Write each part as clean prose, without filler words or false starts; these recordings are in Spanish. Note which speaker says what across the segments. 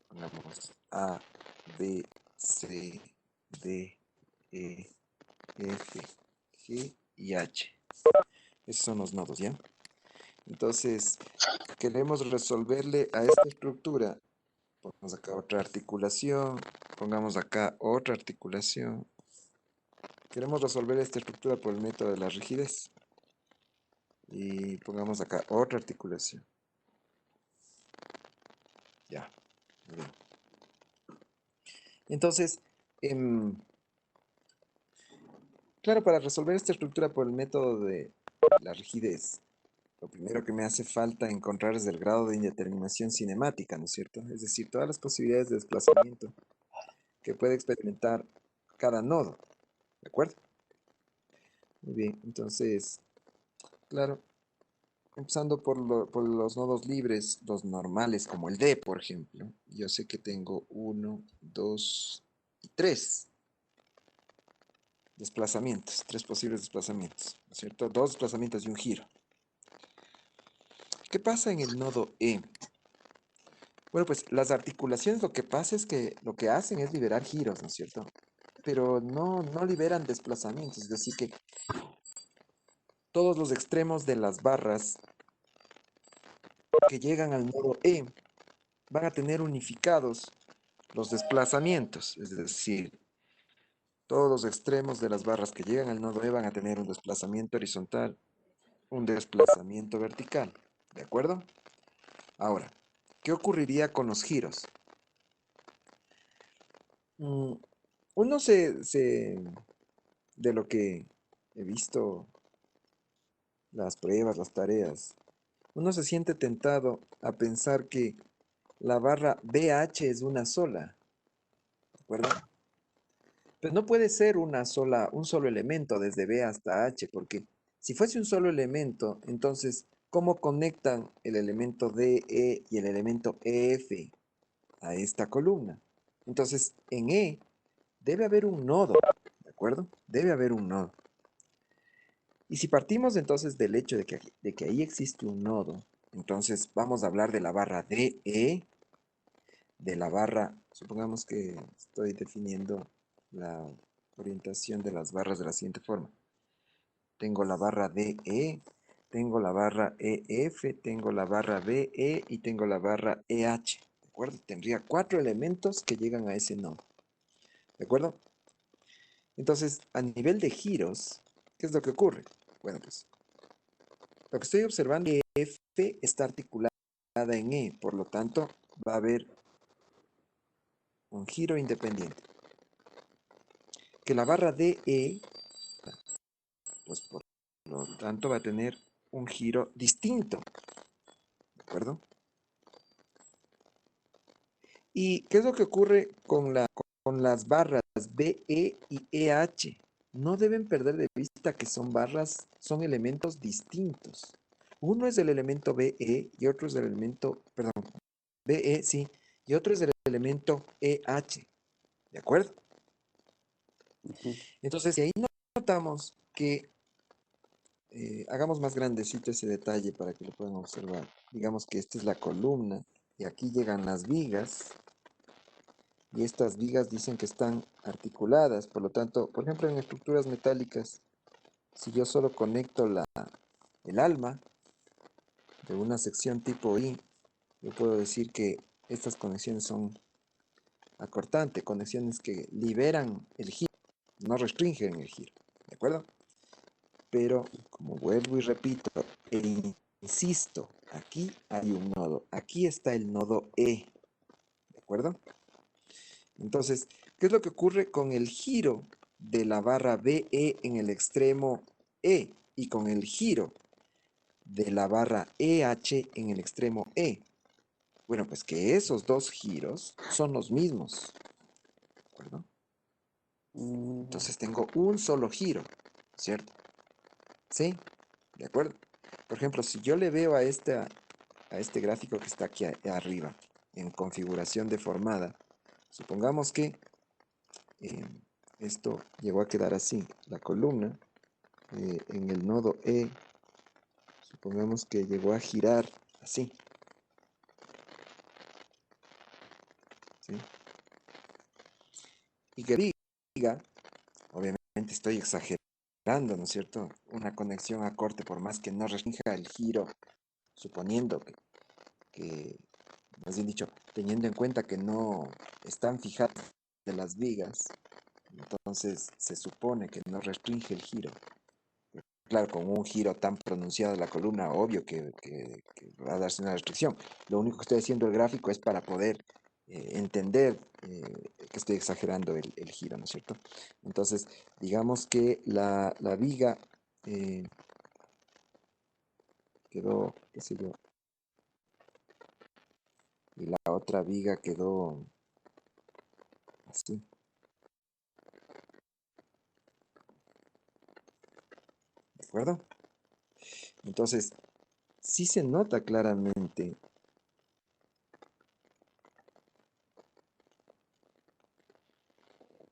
Speaker 1: Pongamos A, B, C, D, E, F, G y H. Esos son los nodos, ¿ya? Entonces, queremos resolverle a esta estructura. Pongamos acá otra articulación, pongamos acá otra articulación. Queremos resolver esta estructura por el método de la rigidez. Y pongamos acá otra articulación. Ya, muy bien. Entonces, claro, para resolver esta estructura por el método de la rigidez, lo primero que me hace falta encontrar es el grado de indeterminación cinemática, ¿no es cierto? Es decir, todas las posibilidades de desplazamiento que puede experimentar cada nodo, ¿de acuerdo? Muy bien, entonces, claro, empezando por los nodos libres, los normales, como el D, por ejemplo, yo sé que tengo 1, 2 y 3 desplazamientos, 3 posibles desplazamientos, ¿no es cierto? 2 desplazamientos y un giro. ¿Qué pasa en el nodo E? Bueno, pues las articulaciones lo que pasa es que lo que hacen es liberar giros, ¿no es cierto? Pero no liberan desplazamientos, es decir, que todos los extremos de las barras que llegan al nodo E van a tener unificados los desplazamientos, es decir, todos los extremos de las barras que llegan al nodo E van a tener un desplazamiento horizontal, un desplazamiento vertical, ¿de acuerdo? Ahora, ¿qué ocurriría con los giros? Mm, Uno de lo que he visto, las pruebas, las tareas, uno se siente tentado a pensar que la barra BH es una sola, ¿de acuerdo? Pero no puede ser un solo elemento desde B hasta H, porque si fuese un solo elemento, entonces, ¿cómo conectan el elemento DE y el elemento EF a esta columna? Entonces, en E debe haber un nodo, ¿de acuerdo? Debe haber un nodo. Y si partimos entonces del hecho de que ahí existe un nodo, entonces vamos a hablar de la barra DE, de la barra, supongamos que estoy definiendo la orientación de las barras de la siguiente forma. Tengo la barra DE, tengo la barra EF, tengo la barra BE y tengo la barra EH. ¿De acuerdo? Tendría 4 elementos que llegan a ese nodo. ¿De acuerdo? Entonces, a nivel de giros, ¿qué es lo que ocurre? Bueno, pues lo que estoy observando es que F está articulada en E, por lo tanto, va a haber un giro independiente. Que la barra DE, pues por lo tanto, va a tener un giro distinto. ¿De acuerdo? ¿Y qué es lo que ocurre con las barras BE y EH? No deben perder de vista que son barras, son elementos distintos. Uno es el elemento BE y otro es el elemento, perdón, BE, sí, y otro es el elemento EH. ¿De acuerdo?
Speaker 2: Ujú.
Speaker 1: Entonces, si ahí notamos que, hagamos más grandecito ese detalle para que lo puedan observar. Digamos que esta es la columna y aquí llegan las vigas. Y estas vigas dicen que están articuladas, por lo tanto, por ejemplo, en estructuras metálicas, si yo solo conecto el alma de una sección tipo I, yo puedo decir que estas conexiones son acortantes, conexiones que liberan el giro, no restringen el giro, ¿de acuerdo? Pero, como vuelvo y repito, e insisto, aquí hay un nodo, aquí está el nodo E, ¿de acuerdo? Entonces, ¿qué es lo que ocurre con el giro de la barra BE en el extremo E y con el giro de la barra EH en el extremo E? Bueno, pues que esos dos giros son los mismos, ¿de acuerdo?
Speaker 2: Mm,
Speaker 1: Entonces tengo un solo giro, ¿cierto? ¿Sí? ¿De acuerdo? Por ejemplo, si yo le veo a este gráfico que está aquí arriba, en configuración deformada, supongamos que eh, esto llegó a quedar así. La columna en el nodo E, supongamos que llegó a girar así. ¿sí? Y que diga, obviamente estoy exagerando, ¿no es cierto? Una conexión a corte, por más que no restrinja el giro, suponiendo que, más bien dicho, teniendo en cuenta que no están fijadas de las vigas, entonces se supone que no restringe el giro. Claro, con un giro tan pronunciado de la columna, obvio que va a darse una restricción. Lo único que estoy haciendo el gráfico es para poder entender que estoy exagerando el giro, ¿no es cierto? Entonces, digamos que la viga quedó, qué sé yo, y la otra viga quedó así, ¿de acuerdo? Entonces, sí se nota claramente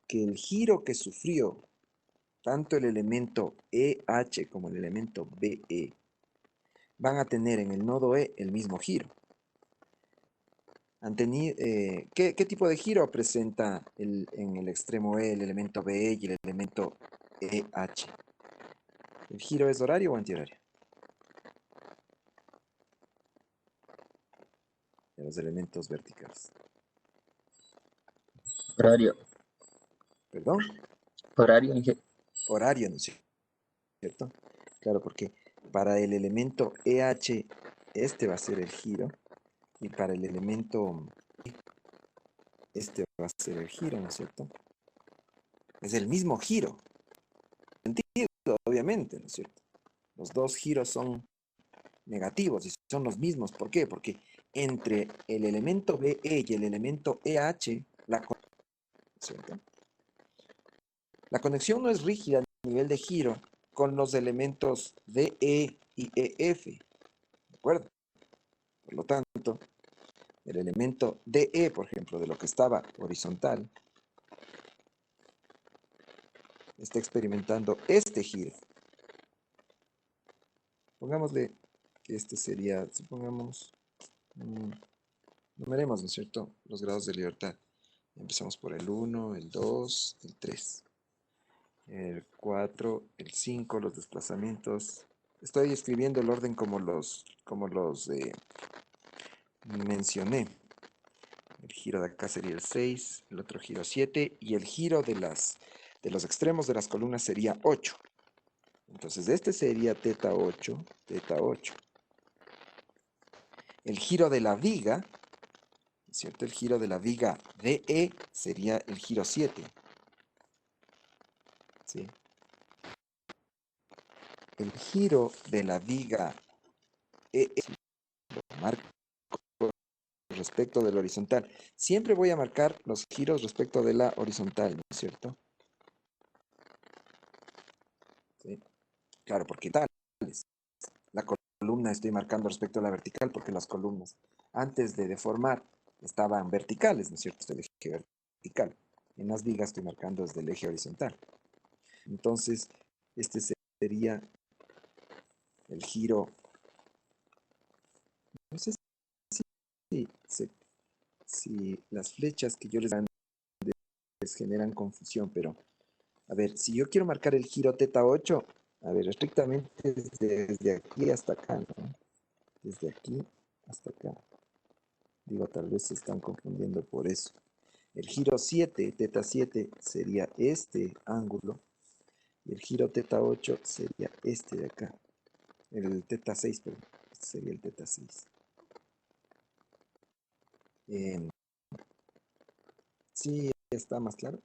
Speaker 1: que el giro que sufrió tanto el elemento EH como el elemento BE van a tener en el nodo E el mismo giro. ¿Qué tipo de giro presenta en el extremo E el elemento BE y el elemento EH? ¿El giro es horario o antihorario? De los elementos verticales.
Speaker 2: Horario.
Speaker 1: ¿Perdón?
Speaker 2: Horario,
Speaker 1: Horario, ¿no es cierto? Claro, porque para el elemento EH este va a ser el giro y para el elemento este va a ser el giro, ¿no es cierto? Es el mismo giro, obviamente, ¿no es cierto? Los dos giros son negativos y son los mismos. ¿Por qué? Porque entre el elemento BE y el elemento EH, ¿cierto? La conexión no es rígida a nivel de giro con los elementos DE y EF, ¿de acuerdo? Por lo tanto, el elemento DE, por ejemplo, de lo que estaba horizontal, está experimentando este giro. Pongámosle que este sería, supongamos, numeremos, ¿no es cierto?, los grados de libertad. Empezamos por el 1, el 2, el 3, el 4, el 5, los desplazamientos. Estoy escribiendo el orden como los mencioné. El giro de acá sería el 6, el otro giro 7 y el giro de los extremos de las columnas sería 8. Entonces este sería teta 8, teta 8. El giro de la viga, ¿cierto? El giro de la viga DE sería el giro 7. ¿Sí? El giro de la viga EE, lo marco respecto del horizontal. Siempre voy a marcar los giros respecto de la horizontal, ¿no es cierto? ¿Sí? Claro, porque tales. La columna estoy marcando respecto a la vertical porque las columnas, antes de deformar, estaban verticales, ¿no es cierto? El eje vertical. En las vigas estoy marcando desde el eje horizontal. Entonces, este sería el giro. No sé si las flechas que yo les generan confusión, pero a ver, si yo quiero marcar el giro teta 8, a ver, estrictamente desde aquí hasta acá, ¿no? Desde aquí hasta acá. Digo, tal vez se están confundiendo por eso. El giro 7, teta 7, sería este ángulo. Y el giro teta 8 sería este de acá. El teta 6, perdón. Este sería el teta 6. Eh, sí, está más claro.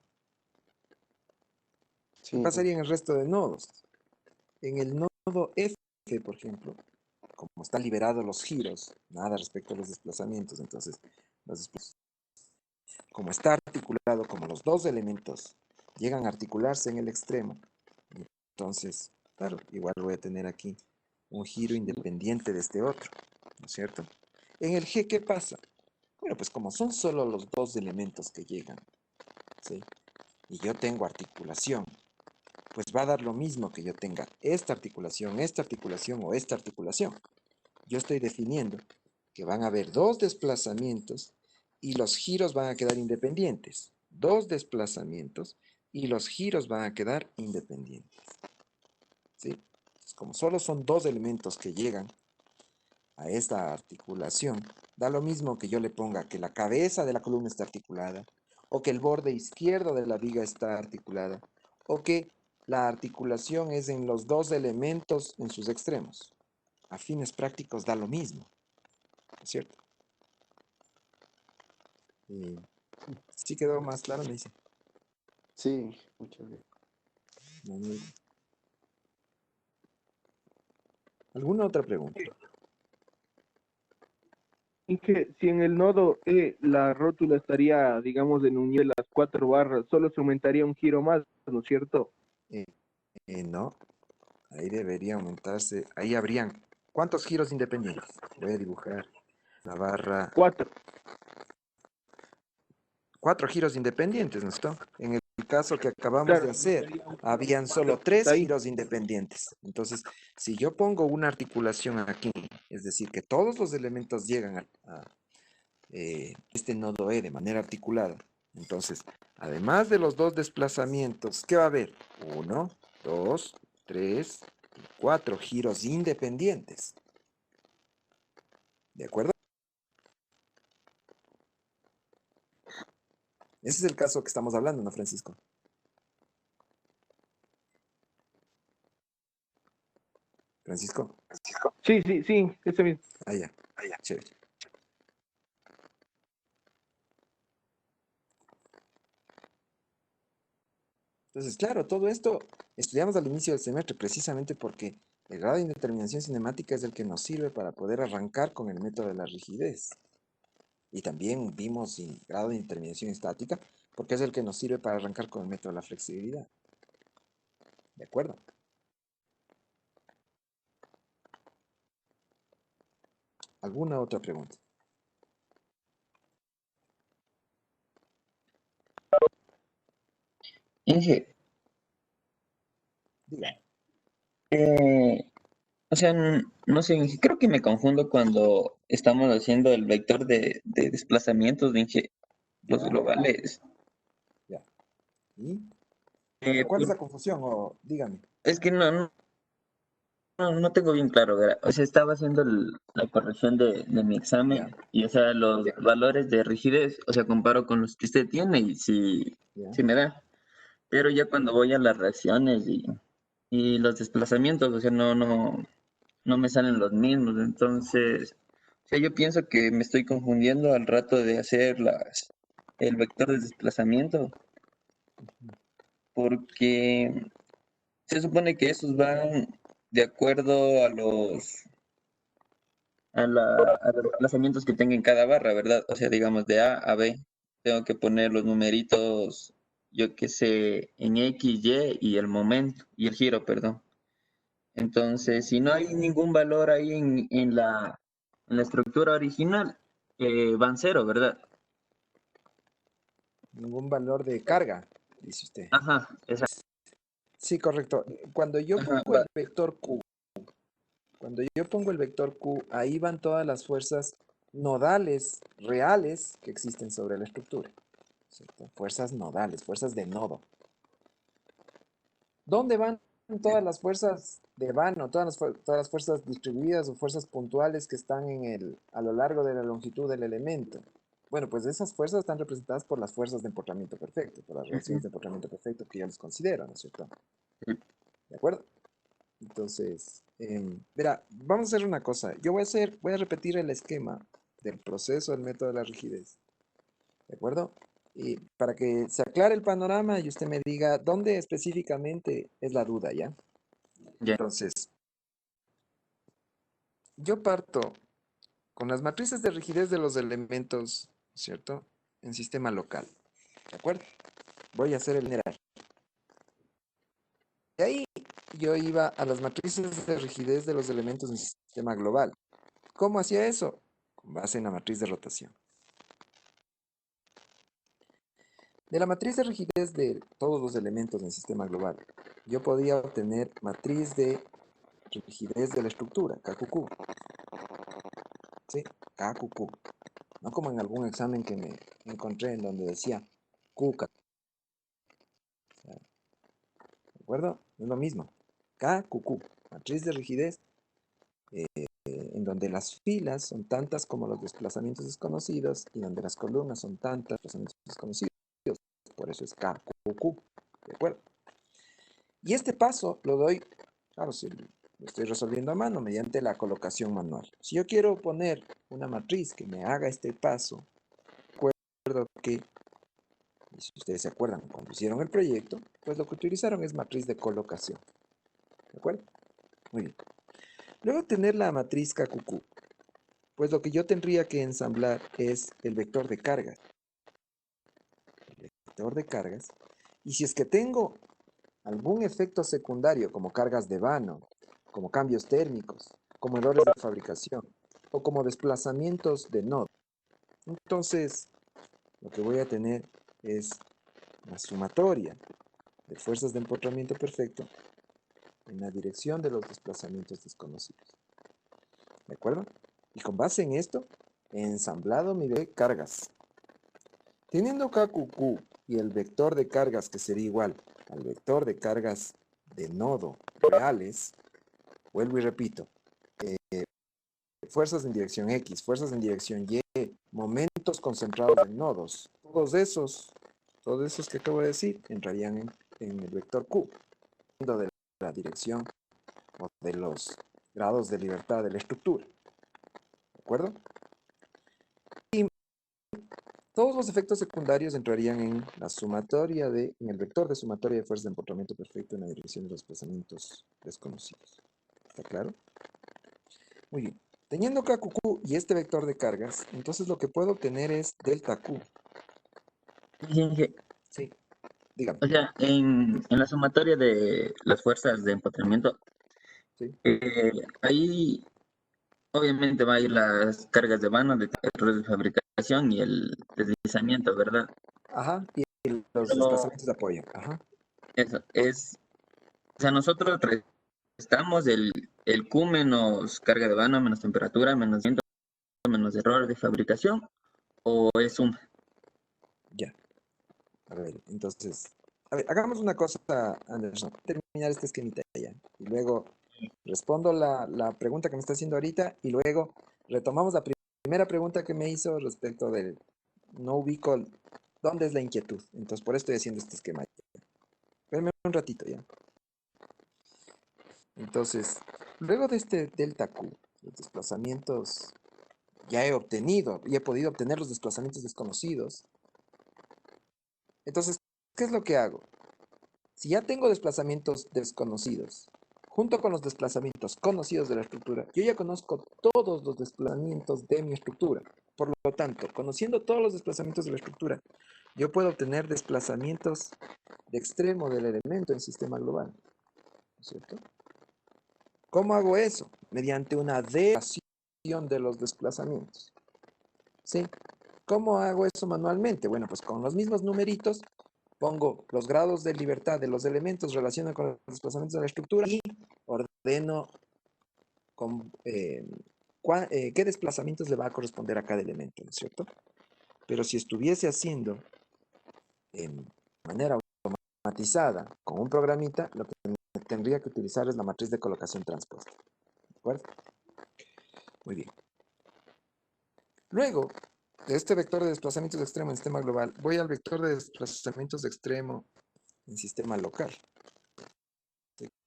Speaker 1: ¿Qué
Speaker 2: sí,
Speaker 1: pasaría en el resto de nodos? En el nodo F, por ejemplo, como están liberados los giros, nada respecto a los desplazamientos, entonces, como está articulado, como los dos elementos llegan a articularse en el extremo, entonces, claro, igual voy a tener aquí un giro independiente de este otro, ¿no es cierto? En el G, ¿qué pasa? Bueno, pues como son solo los dos elementos que llegan, ¿sí? Y yo tengo articulación, pues va a dar lo mismo que yo tenga esta articulación o esta articulación. Yo estoy definiendo que van a haber dos desplazamientos y los giros van a quedar independientes. Dos desplazamientos y los giros van a quedar independientes. ¿Sí? Entonces, como solo son dos elementos que llegan a esta articulación, da lo mismo que yo le ponga que la cabeza de la columna está articulada, o que el borde izquierdo de la viga está articulada, o que la articulación es en los dos elementos en sus extremos. A fines prácticos da lo mismo, ¿no es cierto? ¿Sí quedó más claro? Me dice.
Speaker 2: Sí, muchas gracias.
Speaker 1: Manuel. ¿Alguna otra pregunta?
Speaker 3: Y que si en el nodo E la rótula estaría, digamos, en unión de las cuatro barras, solo se aumentaría un giro más, ¿no es cierto?
Speaker 1: No, ahí debería aumentarse. Ahí habrían. ¿Cuántos giros independientes? Voy a dibujar la barra.
Speaker 3: Cuatro.
Speaker 1: 4 giros independientes, ¿no está? En el caso que acabamos de
Speaker 3: Claro,
Speaker 1: hacer,
Speaker 3: sería un
Speaker 1: habían solo
Speaker 3: cuatro punta
Speaker 1: 3
Speaker 3: ahí.
Speaker 1: giros independientes. Entonces, si yo pongo una articulación aquí, es decir, que todos los elementos llegan a este nodo E de manera articulada, entonces, además de los dos desplazamientos, ¿qué va a haber? 1, 2, 3 y 4 giros independientes. ¿De acuerdo? Ese es el caso que estamos hablando, ¿no, Francisco? Francisco.
Speaker 3: Sí, sí, sí, ese mismo.
Speaker 1: Ah, ya. Chévere. Entonces, claro, todo esto estudiamos al inicio del semestre precisamente porque el grado de indeterminación cinemática es el que nos sirve para poder arrancar con el método de la rigidez. Y también vimos el grado de indeterminación estática porque es el que nos sirve para arrancar con el método de la flexibilidad. ¿De acuerdo? ¿Alguna otra pregunta?
Speaker 4: Inge,
Speaker 1: Diga.
Speaker 4: eh, o sea, no sé, Inge, creo que me confundo cuando estamos haciendo el vector de desplazamientos de Inge, los
Speaker 1: Ya,
Speaker 4: globales.
Speaker 1: ya. ¿Y
Speaker 4: Eh,
Speaker 1: cuál es
Speaker 4: por-
Speaker 1: la confusión? O dígame.
Speaker 4: es que no tengo bien claro, ¿verdad? O sea, estaba haciendo la corrección de mi
Speaker 1: Ya,
Speaker 4: examen y, o sea, los valores de rigidez, o sea, comparo con los que usted tiene y
Speaker 1: ya.
Speaker 4: sí me da. Pero ya cuando voy a las reacciones y los desplazamientos, o sea, no me salen los mismos. Entonces, o sea, yo pienso que me estoy confundiendo al rato de hacer el vector de desplazamiento, porque se supone que esos van de acuerdo a los desplazamientos que tenga en cada barra, ¿verdad? O sea, digamos de A a B, tengo que poner los numeritos, yo qué sé, en X, Y y el momento, y el giro, perdón. Entonces, si no hay ningún valor ahí en la estructura original, van cero, ¿verdad?
Speaker 1: Ningún valor de carga, dice usted.
Speaker 4: Ajá, exacto.
Speaker 1: Sí, correcto. Cuando yo
Speaker 4: Ajá,
Speaker 1: pongo el vector Q, cuando yo pongo el vector Q, ahí van todas las fuerzas nodales reales que existen sobre la estructura. ¿Cierto? Fuerzas nodales, fuerzas de nodo. ¿Dónde van todas las fuerzas de vano, todas las fuerzas distribuidas o fuerzas puntuales que están a lo largo de la longitud del elemento? Bueno, pues esas fuerzas están representadas por las fuerzas de empotramiento perfecto, por las relaciones
Speaker 4: ujú,
Speaker 1: de empotramiento perfecto que yo les considero, ¿no es cierto?
Speaker 4: sí,
Speaker 1: ¿De acuerdo? Entonces, verá, vamos a hacer una cosa. Yo voy a repetir el esquema del proceso del método de la rigidez. ¿De acuerdo? Y para que se aclare el panorama y usted me diga dónde específicamente es la duda, ¿ya?
Speaker 4: ya,
Speaker 1: Entonces, yo parto con las matrices de rigidez de los elementos, ¿cierto? En sistema local. ¿De acuerdo? Voy a hacer el general. De ahí yo iba a las matrices de rigidez de los elementos en sistema global. ¿Cómo hacía eso? Con base en la matriz de rotación. De la matriz de rigidez de todos los elementos en sistema global, yo podía obtener matriz de rigidez de la estructura, KQQ. ¿Sí? KQQ. no como en algún examen que me encontré en donde decía Q, ¿de acuerdo? Es lo mismo. K, Q, Q. Matriz de rigidez en donde las filas son tantas como los desplazamientos desconocidos y donde las columnas son tantas desplazamientos desconocidos. Por eso es K, Q, Q. ¿De acuerdo? Y este paso lo doy, claro, si lo estoy resolviendo a mano mediante la colocación manual. Si yo quiero poner una matriz que me haga este paso, recuerdo que, y si ustedes se acuerdan, cuando hicieron el proyecto, pues lo que utilizaron es matriz de colocación. ¿De acuerdo? Muy bien. Luego de tener la matriz KQQ, pues lo que yo tendría que ensamblar es el vector de cargas. El vector de cargas. Y si es que tengo algún efecto secundario, como cargas de vano, como cambios térmicos, como errores de fabricación, o como desplazamientos de nodo, entonces lo que voy a tener es la sumatoria de fuerzas de empotramiento perfecto en la dirección de los desplazamientos desconocidos. ¿De acuerdo? Y con base en esto, he ensamblado mi de cargas. Teniendo KQQ y el vector de cargas que sería igual al vector de cargas de nodo reales, vuelvo y repito, fuerzas en dirección X, fuerzas en dirección Y, momentos concentrados en nodos, todos esos que acabo de decir, entrarían en el vector Q, dependiendo de la dirección o de los grados de libertad de la estructura. ¿De acuerdo? Y todos los efectos secundarios entrarían en la sumatoria en el vector de sumatoria de fuerzas de empotramiento perfecto en la dirección de los desplazamientos desconocidos. ¿Está claro? Muy bien. Teniendo KQQ y este vector de cargas, entonces lo que puedo obtener es delta Q.
Speaker 4: Inge,
Speaker 1: Sí, dígame.
Speaker 4: o sea, en la sumatoria de las fuerzas de empotramiento,
Speaker 1: Sí.
Speaker 4: ahí obviamente va a ir las cargas de mano, de errores de fabricación y el deslizamiento, ¿verdad?
Speaker 1: Ajá, y los
Speaker 4: Pero
Speaker 1: desplazamientos de apoyo. Ajá.
Speaker 4: eso es, o sea, nosotros restamos el Q menos carga de mano, menos temperatura, menos viento, menos error de fabricación, o es un...
Speaker 1: Ya. A ver, entonces, a ver, hagamos una cosa, Anderson. Terminar este esquemita ya. Y luego respondo la pregunta que me está haciendo ahorita y luego retomamos la primera pregunta que me hizo respecto del no ubico dónde es la inquietud. Entonces, por eso estoy haciendo este esquema. Espérame un ratito ya. Entonces, luego de este delta Q, los desplazamientos ya he obtenido y he podido obtener los desplazamientos desconocidos. Entonces, ¿qué es lo que hago? Si ya tengo desplazamientos desconocidos, junto con los desplazamientos conocidos de la estructura, yo ya conozco todos los desplazamientos de mi estructura. Por lo tanto, conociendo todos los desplazamientos de la estructura, yo puedo obtener desplazamientos de extremo del elemento en sistema global. ¿No es cierto? ¿Cómo hago eso? Mediante una derivación de los desplazamientos. ¿Sí? ¿Cómo hago eso manualmente? Bueno, pues con los mismos numeritos pongo los grados de libertad de los elementos relacionados con los desplazamientos de la estructura y ordeno con, qué desplazamientos le va a corresponder a cada elemento, ¿no es cierto? Pero si estuviese haciendo de manera automatizada con un programita, lo que tendría que utilizar es la matriz de colocación transpuesta. ¿De acuerdo? Muy bien. Luego, de este vector de desplazamientos de extremo en sistema global, voy al vector de desplazamientos de extremo en sistema local.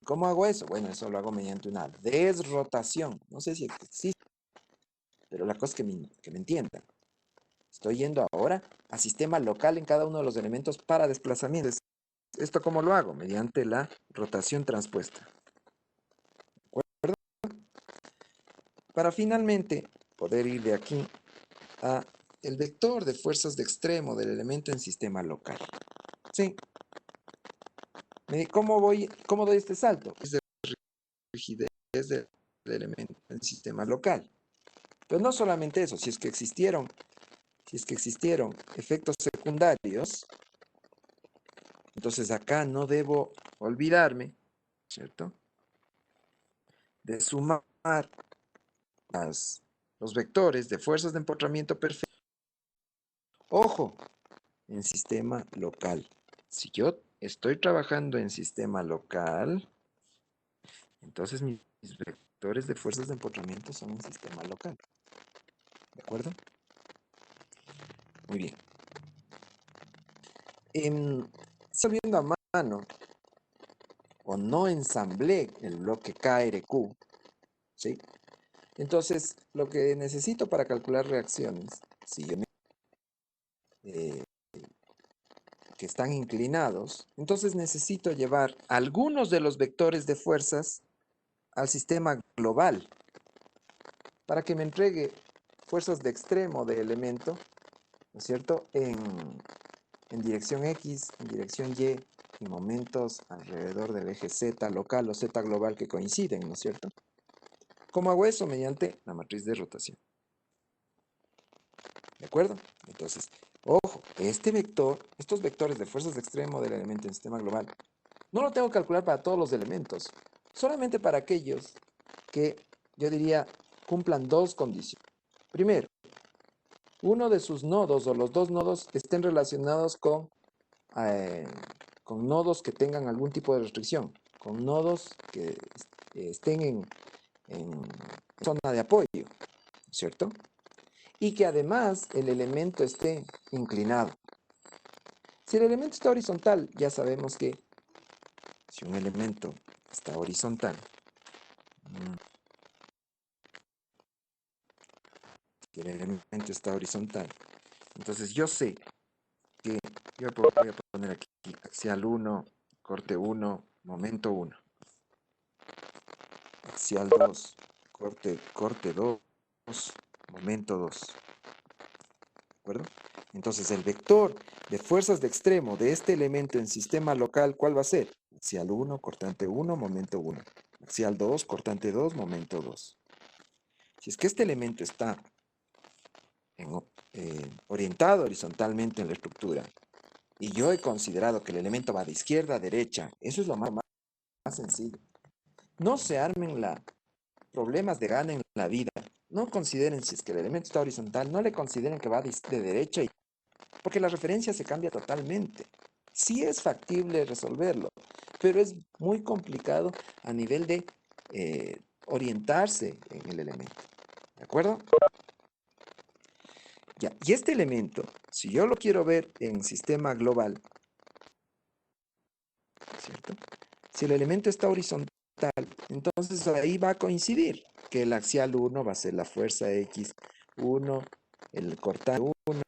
Speaker 1: ¿Cómo hago eso? Bueno, eso lo hago mediante una desrotación. No sé si existe, pero la cosa es que me entiendan. Estoy yendo ahora a sistema local en cada uno de los elementos para desplazamientos. ¿Esto cómo lo hago? Mediante la rotación transpuesta. ¿De acuerdo? Para finalmente poder ir de aquí a el vector de fuerzas de extremo del elemento en sistema local. ¿Sí? ¿Cómo doy este salto? Es de rigidez del elemento en sistema local. Pero no solamente eso, si es que existieron efectos secundarios, entonces acá no debo olvidarme, ¿cierto? De sumar los vectores de fuerzas de empotramiento perfecto Ojo, en sistema local. Si yo estoy trabajando en sistema local, entonces mis vectores de fuerzas de empotramiento son en sistema local. ¿De acuerdo? Muy bien. Resolviendo a mano o no ensamblé el bloque KRQ, ¿sí? Entonces, lo que necesito para calcular reacciones, si yo eh, que están inclinados, entonces necesito llevar algunos de los vectores de fuerzas al sistema global para que me entregue fuerzas de extremo de elemento, ¿no es cierto?, en dirección X, en dirección Y, y momentos alrededor del eje Z local o Z global que coinciden, ¿no es cierto? ¿Cómo hago eso? Mediante la matriz de rotación. ¿De acuerdo? Entonces, ojo, este vector, estos vectores de fuerzas de extremo del elemento en sistema global, no lo tengo que calcular para todos los elementos, solamente para aquellos que, yo diría, cumplan dos condiciones. Primero, uno de sus nodos o los dos nodos estén relacionados eh, con nodos que tengan algún tipo de restricción, con nodos que estén en zona de apoyo, ¿cierto? Y que además el elemento esté inclinado. Si el elemento está horizontal, ya sabemos que si un elemento está horizontal, si el elemento está horizontal, entonces yo sé que yo voy a poner aquí axial 1, corte 1, momento 1. Axial 2, corte 2, momento 2. ¿De acuerdo? Entonces el vector de fuerzas de extremo de este elemento en sistema local, ¿cuál va a ser? Axial 1, cortante 1, momento 1. Axial 2, cortante 2, momento 2. Si es que este elemento está orientado horizontalmente en la estructura y yo he considerado que el elemento va de izquierda a derecha, eso es lo más sencillo. No se armen problemas de gana en la vida. No consideren si es que el elemento está horizontal, no le consideren que va de derecha, porque la referencia se cambia totalmente. Sí es factible resolverlo, pero es muy complicado a nivel de orientarse en el elemento. ¿De acuerdo? Ya, y este elemento, si yo lo quiero ver en sistema global, ¿cierto? Si el elemento está horizontal, entonces ahí va a coincidir que el axial 1 va a ser la fuerza X1, el cortante 1,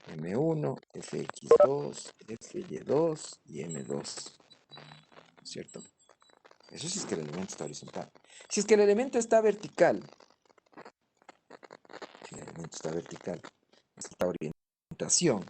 Speaker 1: M1, Fx2, Fy2 y M2, ¿cierto? Eso sí es que el elemento está horizontal. Si es que el elemento está vertical, si el elemento está vertical, esta orientación,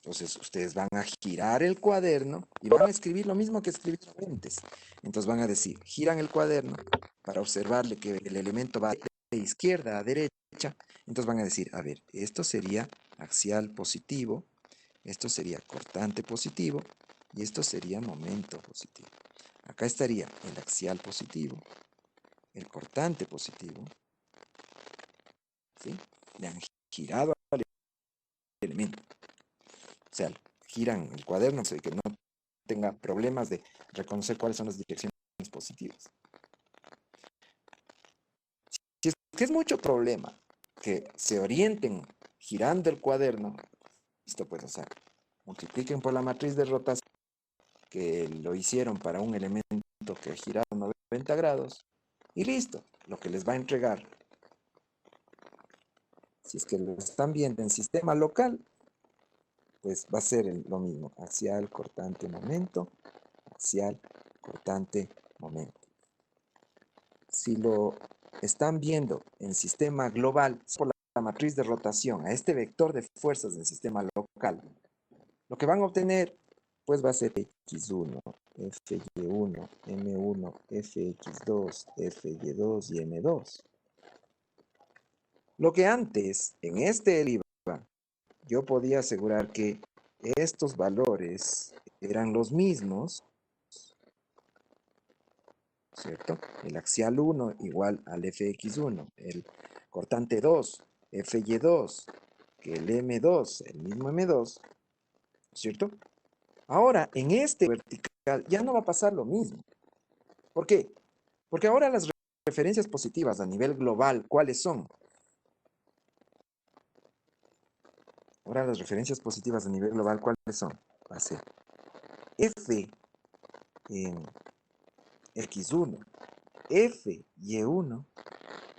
Speaker 1: entonces ustedes van a girar el cuaderno y van a escribir lo mismo que escribieron antes. Entonces van a decir, giran el cuaderno para observarle que el elemento va de izquierda a derecha. Entonces van a decir, a ver, esto sería axial positivo, esto sería cortante positivo y esto sería momento positivo. Acá estaría el axial positivo, el cortante positivo, ¿sí? Le han girado al elemento. O sea, giran el cuaderno para que no tenga problemas de reconocer cuáles son las direcciones positivas. Si es que es mucho problema que se orienten girando el cuaderno, listo, pues, o sea, multipliquen por la matriz de rotación que lo hicieron para un elemento que ha girado 90 grados y listo, lo que les va a entregar. Si es que lo están viendo en sistema local, pues va a ser lo mismo, axial, cortante, momento, axial, cortante, momento. Si lo están viendo en sistema global, por la matriz de rotación, a este vector de fuerzas del sistema local, lo que van a obtener, pues va a ser X1, Fy1, M1, Fx2, Fy2 y M2. Lo que antes, en este deriva, yo podía asegurar que estos valores eran los mismos, ¿cierto? El axial 1 igual al Fx1, el cortante 2, Fy2, que el M2, el mismo M2, ¿cierto? Ahora, en este vertical ya no va a pasar lo mismo. ¿Por qué? Porque ahora las referencias positivas a nivel global, ¿cuáles son? Ahora las referencias positivas a nivel global, ¿cuáles son? Va a ser F en X1, F Y1,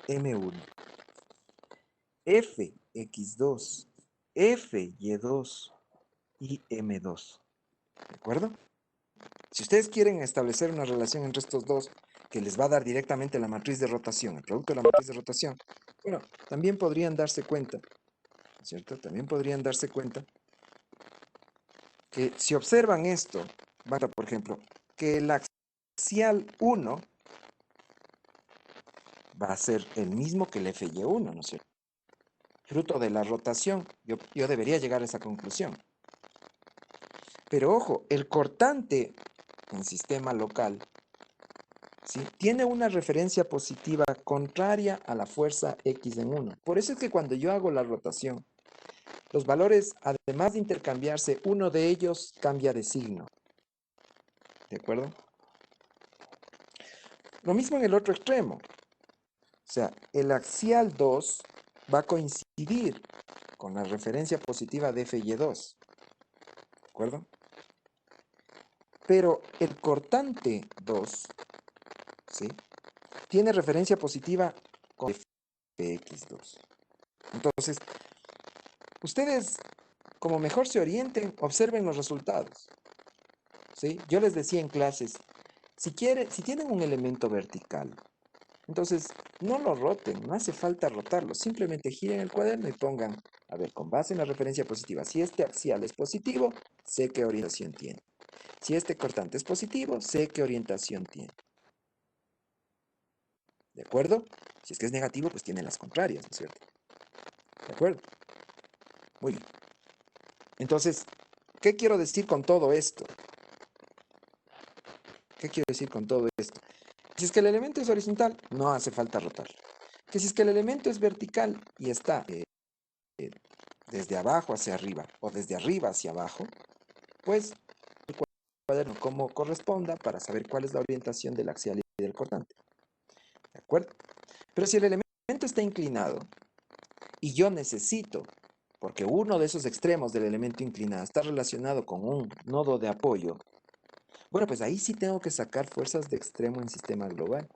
Speaker 1: M1, F X2, F Y2 y M2. ¿De acuerdo? Si ustedes quieren establecer una relación entre estos dos que les va a dar directamente la matriz de rotación, el producto de la matriz de rotación, bueno, también podrían darse cuenta, ¿cierto? También podrían darse cuenta que si observan esto, van a, por ejemplo, que el axial 1 va a ser el mismo que el FY1, ¿no es cierto? Fruto de la rotación, yo debería llegar a esa conclusión. Pero ojo, el cortante en sistema local, ¿sí?, tiene una referencia positiva contraria a la fuerza X en 1. Por eso es que cuando yo hago la rotación, los valores, además de intercambiarse, uno de ellos cambia de signo. ¿De acuerdo? Lo mismo en el otro extremo. O sea, el axial 2 va a coincidir con la referencia positiva de FY2. ¿De acuerdo? Pero el cortante 2, ¿sí?, tiene referencia positiva con FX2. Entonces, ustedes, como mejor se orienten, observen los resultados. ¿Sí? Yo les decía en clases, si tienen un elemento vertical, entonces no lo roten, no hace falta rotarlo, simplemente giren el cuaderno y pongan, a ver, con base en la referencia positiva, si este axial es positivo, sé qué orientación tiene. Si este cortante es positivo, sé qué orientación tiene. ¿De acuerdo? Si es que es negativo, pues tiene las contrarias, ¿no es cierto? ¿De acuerdo? Muy bien. Entonces, ¿qué quiero decir con todo esto? ¿Qué quiero decir con todo esto? Si es que el elemento es horizontal, no hace falta rotarlo. Que si es que el elemento es vertical y está desde abajo hacia arriba o desde arriba hacia abajo, pues el cuaderno como corresponda para saber cuál es la orientación del axial y del cortante. ¿De acuerdo? Pero si el elemento está inclinado y yo necesito, porque uno de esos extremos del elemento inclinado está relacionado con un nodo de apoyo, bueno, pues ahí sí tengo que sacar fuerzas de extremo en sistema global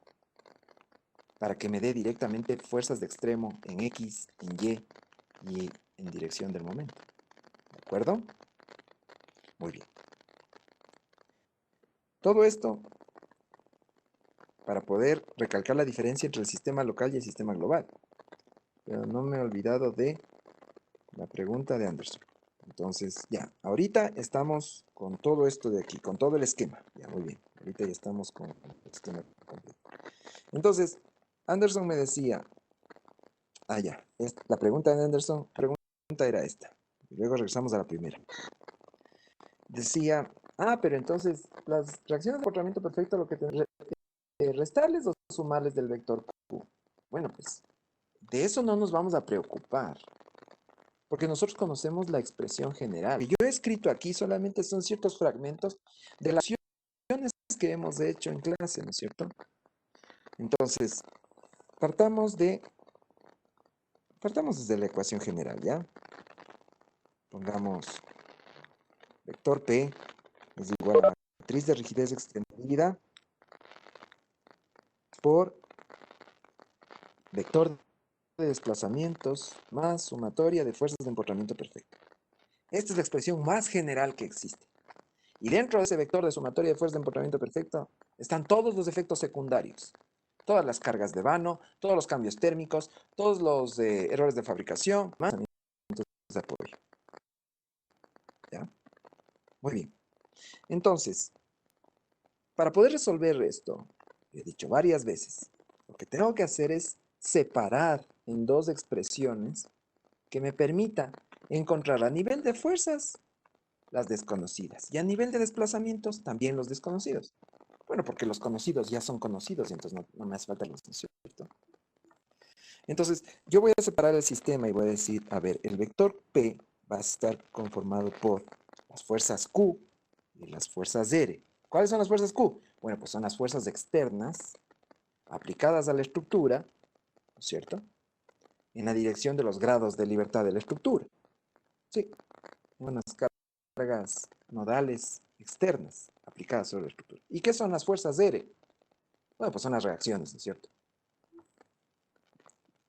Speaker 1: para que me dé directamente fuerzas de extremo en X, en y en dirección del momento. ¿De acuerdo? Muy bien. Todo esto para poder recalcar la diferencia entre el sistema local y el sistema global. Pero no me he olvidado de la pregunta de Anderson. Entonces, ya, ahorita estamos con todo esto de aquí, con todo el esquema. Ya, muy bien. Ahorita ya estamos con el esquema completo. Entonces, Anderson me decía, ya, la pregunta de Anderson, pregunta era esta. Y luego regresamos a la primera. Decía, pero entonces, las reacciones de comportamiento perfecto, lo que tendría restarles o sumarles del vector Q. Bueno, pues, de eso no nos vamos a preocupar. Porque nosotros conocemos la expresión general. Y yo he escrito aquí solamente son ciertos fragmentos de las acciones que hemos hecho en clase, ¿no es cierto? Entonces, partamos desde la ecuación general, ¿ya? Pongamos vector P es igual a la matriz de rigidez extendida por vector de desplazamientos más sumatoria de fuerzas de empotramiento perfecto. Esta es la expresión más general que existe. Y dentro de ese vector de sumatoria de fuerzas de empotramiento perfecto están todos los efectos secundarios. Todas las cargas de vano, todos los cambios térmicos, todos los errores de fabricación, más de apoyo. ¿Ya? Muy bien. Entonces, para poder resolver esto, he dicho varias veces, lo que tengo que hacer es separar en dos expresiones que me permita encontrar a nivel de fuerzas las desconocidas y a nivel de desplazamientos también los desconocidos. Bueno, porque los conocidos ya son conocidos y entonces no me hace falta los, ¿no es cierto? Entonces, yo voy a separar el sistema y voy a decir, a ver, el vector P va a estar conformado por las fuerzas Q y las fuerzas R. ¿Cuáles son las fuerzas Q? Bueno, pues son las fuerzas externas aplicadas a la estructura, ¿no es cierto? En la dirección de los grados de libertad de la estructura. Sí, unas cargas nodales externas aplicadas sobre la estructura. ¿Y qué son las fuerzas R? Bueno, pues son las reacciones, ¿no es cierto?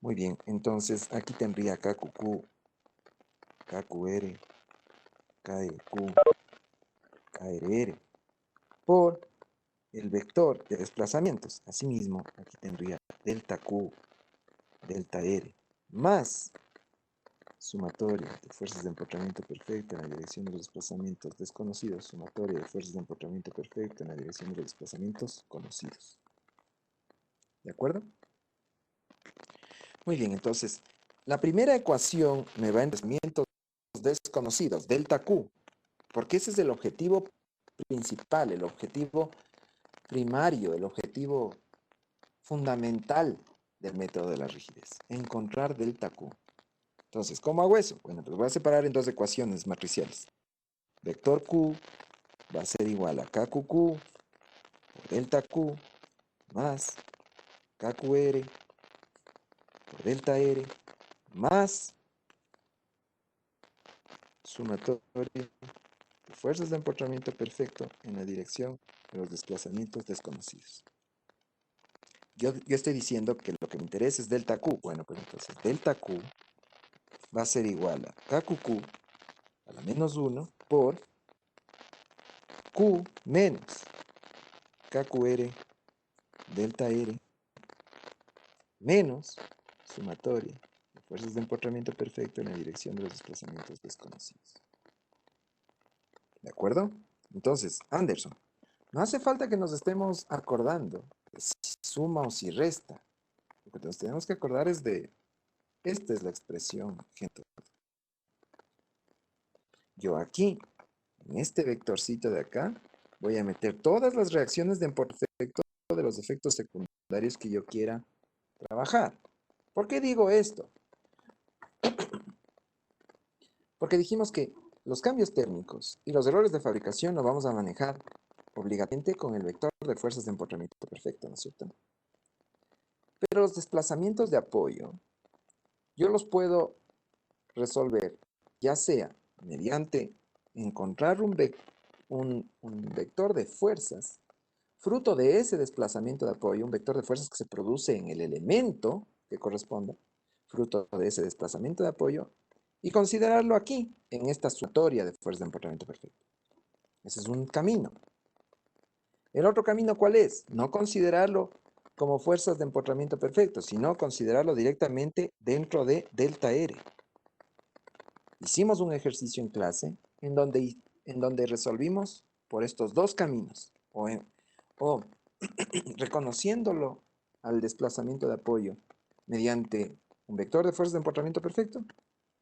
Speaker 1: Muy bien, entonces aquí tendría KQQ, KQR, KEQ, KRR, por el vector de desplazamientos. Asimismo, aquí tendría delta Q, delta R, más sumatoria de fuerzas de empotramiento perfecta en la dirección de los desplazamientos desconocidos, sumatoria de fuerzas de empotramiento perfecta en la dirección de los desplazamientos conocidos. ¿De acuerdo? Muy bien, entonces, la primera ecuación me va en desplazamientos desconocidos, delta Q, porque ese es el objetivo principal, el objetivo primario, el objetivo fundamental del método de la rigidez, encontrar delta Q. Entonces, ¿cómo hago eso? Bueno, pues voy a separar en dos ecuaciones matriciales. Vector Q va a ser igual a KQQ por delta Q más KQR por delta R más sumatoria de fuerzas de empotramiento perfecto en la dirección de los desplazamientos desconocidos. Yo estoy diciendo que lo que me interesa es delta Q. Bueno, pues entonces delta Q va a ser igual a KQQ a la menos 1 por Q menos KQR delta R menos sumatoria de fuerzas de empotramiento perfecto en la dirección de los desplazamientos desconocidos. ¿De acuerdo? Entonces, Anderson, no hace falta que nos estemos acordando de si suma o si resta. Lo que nos tenemos que acordar es de, esta es la expresión, gente. Yo aquí, en este vectorcito de acá, voy a meter todas las reacciones de perfecto de los efectos secundarios que yo quiera trabajar. ¿Por qué digo esto? Porque dijimos que los cambios térmicos y los errores de fabricación lo vamos a manejar obligatoriamente con el vector de fuerzas de empotramiento perfecto, ¿no es cierto? Pero los desplazamientos de apoyo, yo los puedo resolver ya sea mediante encontrar un vector de fuerzas, fruto de ese desplazamiento de apoyo, un vector de fuerzas que se produce en el elemento que corresponda, fruto de ese desplazamiento de apoyo, y considerarlo aquí, en esta sumatoria de fuerzas de empotramiento perfecto. Ese es un camino. ¿El otro camino cuál es? No considerarlo como fuerzas de empotramiento perfecto, sino considerarlo directamente dentro de delta R. Hicimos un ejercicio en clase en donde resolvimos por estos dos caminos, o reconociéndolo al desplazamiento de apoyo mediante un vector de fuerzas de empotramiento perfecto,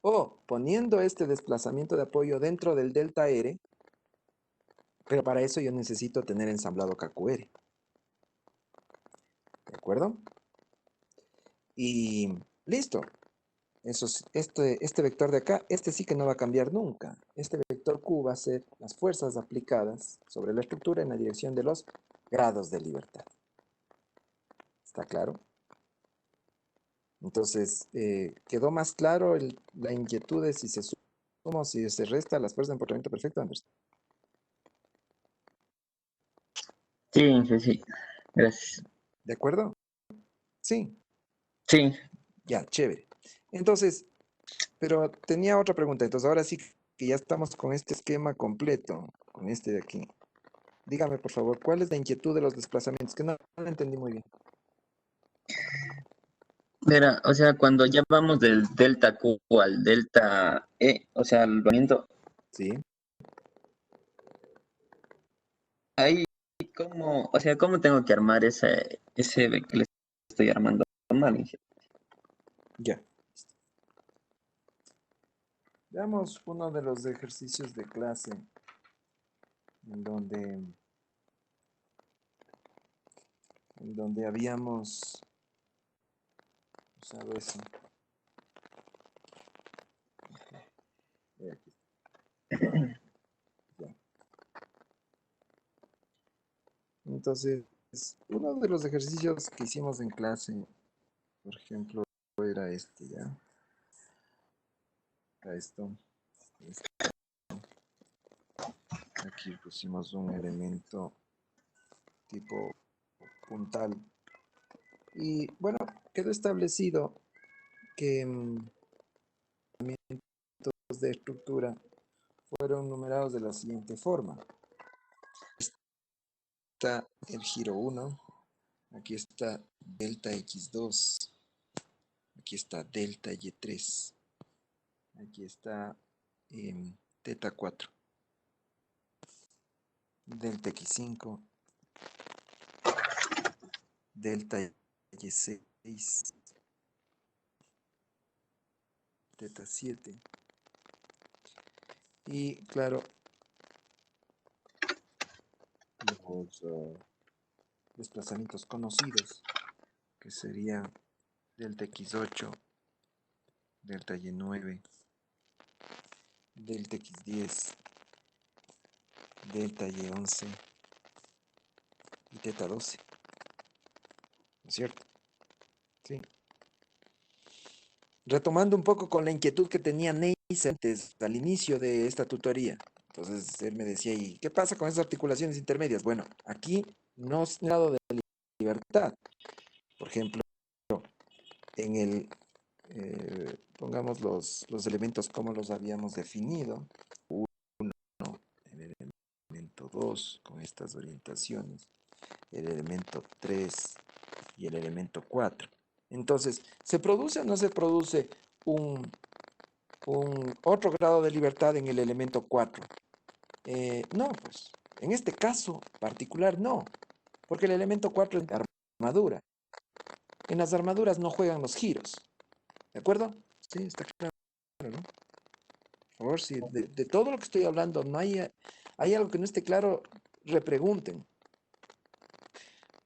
Speaker 1: o poniendo este desplazamiento de apoyo dentro del delta R, pero para eso yo necesito tener ensamblado KQR. ¿De acuerdo? Y listo. Este vector de acá, este sí que no va a cambiar nunca. Este vector Q va a ser las fuerzas aplicadas sobre la estructura en la dirección de los grados de libertad. ¿Está claro? Entonces, ¿quedó más claro la inquietud de si se suma o si se resta las fuerzas de empotramiento perfecto, Anderson?
Speaker 4: Sí, sí, sí. Gracias.
Speaker 1: ¿De acuerdo? Sí,
Speaker 4: Sí,
Speaker 1: ya, chévere. Entonces, pero tenía otra pregunta. Entonces, ahora sí que ya estamos con este esquema completo, con este de aquí. Dígame, por favor, ¿cuál es la inquietud de los desplazamientos? Que no lo entendí muy bien.
Speaker 4: mira, o sea, cuando ya vamos del delta Q al delta E, o sea, al movimiento,
Speaker 1: Sí,
Speaker 4: ahí, ¿cómo, o sea, cómo tengo que armar ese que le estoy armando mal?
Speaker 1: ya. Veamos uno de los ejercicios de clase en donde habíamos usado eso. Aquí. Ya. Entonces, uno de los ejercicios que hicimos en clase, por ejemplo, era este, ¿ya? Acá esto. Aquí pusimos un elemento tipo puntal. Y bueno, quedó establecido que los de estructura fueron numerados de la siguiente forma. Está el giro 1, aquí está delta x2, aquí está delta y3, aquí está teta 4, delta x5, delta y6, teta 7 y claro los desplazamientos conocidos que serían delta x8, delta y9, delta x10, delta y11 y teta 12, ¿no es cierto? Sí. Retomando un poco con la inquietud que tenía Neis antes, al inicio de esta tutoría. Entonces él me decía, ¿y qué pasa con esas articulaciones intermedias? Bueno, aquí no se ha dado de libertad. Por ejemplo, en el, pongamos los elementos como los habíamos definido. 1, el elemento 2 con estas orientaciones, el elemento 3 y el elemento 4. Entonces, ¿se produce o no se produce un otro grado de libertad en el elemento 4? No, pues, en este caso particular no, porque el elemento 4 es armadura. En las armaduras no juegan los giros, ¿de acuerdo? Sí, está claro, ¿no? Por favor, si de todo lo que estoy hablando no hay algo que no esté claro, repregunten.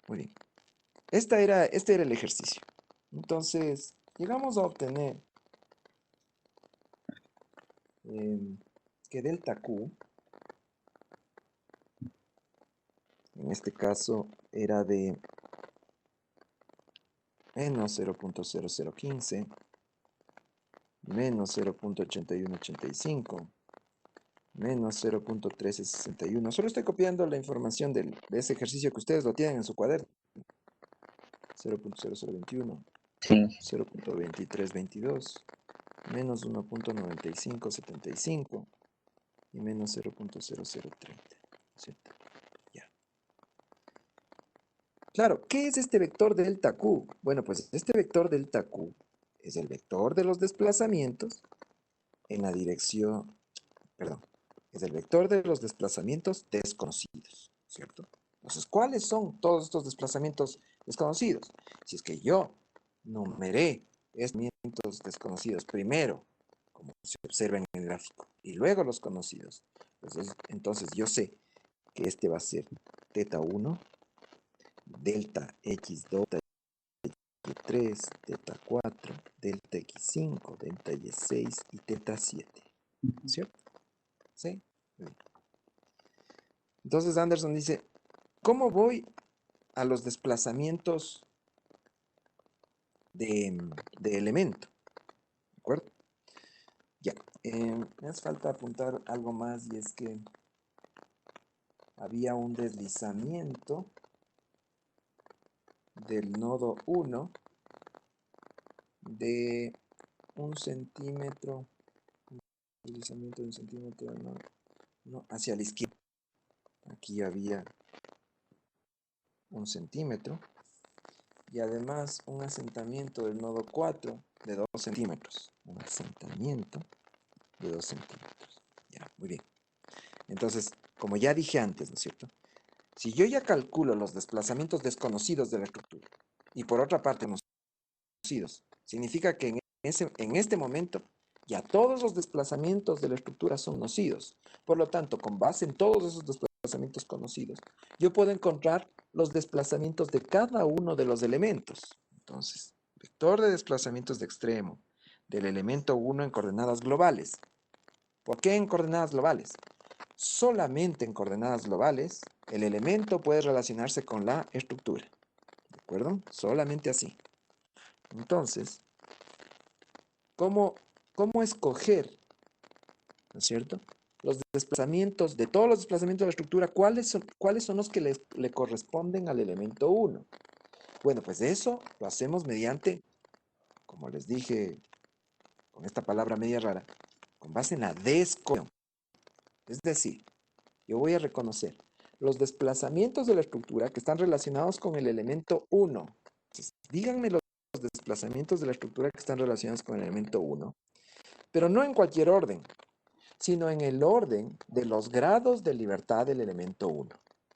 Speaker 1: Muy bien. Este era el ejercicio. Entonces, llegamos a obtener que delta Q, en este caso, era de menos 0.0015, menos 0.8185, menos 0.1361. Solo estoy copiando la información de ese ejercicio que ustedes lo tienen en su cuaderno. 0.0021,
Speaker 4: Sí.
Speaker 1: 0.2322, menos 1.9575 y menos 0.0030, ¿cierto? Ya. Claro, ¿qué es este vector delta Q? Bueno, pues este vector delta Q es el vector de los desplazamientos en la dirección, perdón, es el vector de los desplazamientos desconocidos, ¿cierto? Entonces, ¿cuáles son todos estos desplazamientos desconocidos? Si es que yo numeré desplazamientos desconocidos primero, como se observa en el gráfico, y luego los conocidos, pues entonces yo sé que este va a ser teta 1, delta x2, delta y3, teta 4, delta x5, delta y6 y teta 7, ¿cierto? ¿Sí? Bien. Entonces Anderson dice, ¿cómo voy a los desplazamientos de elemento? ¿De acuerdo? Ya. Me hace falta apuntar algo más y es que había un deslizamiento del nodo 1 de 1 centímetro, deslizamiento de 1 centímetro, no, hacia la izquierda. Aquí había 1 centímetro y además un asentamiento del nodo 4 de 2 centímetros. Un asentamiento de 2 centímetros. Ya, muy bien. Entonces, como ya dije antes, ¿no es cierto? Si yo ya calculo los desplazamientos desconocidos de la estructura y por otra parte conocidos, significa que en este momento ya todos los desplazamientos de la estructura son conocidos. Por lo tanto, con base en todos esos desplazamientos conocidos, yo puedo encontrar los desplazamientos de cada uno de los elementos. Entonces, Vector de desplazamientos de extremo del elemento 1 en coordenadas globales. ¿Por qué en coordenadas globales? Solamente en coordenadas globales el elemento puede relacionarse con la estructura. ¿De acuerdo? Solamente así. Entonces, ¿cómo escoger, ¿no es cierto? Los desplazamientos, de todos los desplazamientos de la estructura, ¿cuáles son los que le corresponden al elemento 1? Bueno, pues eso lo hacemos mediante, como les dije, con esta palabra media rara, con base en la desconexión. Es decir, yo voy a reconocer los desplazamientos de la estructura que están relacionados con el elemento 1. Entonces, díganme los desplazamientos de la estructura que están relacionados con el elemento 1, pero no en cualquier orden, sino en el orden de los grados de libertad del elemento 1.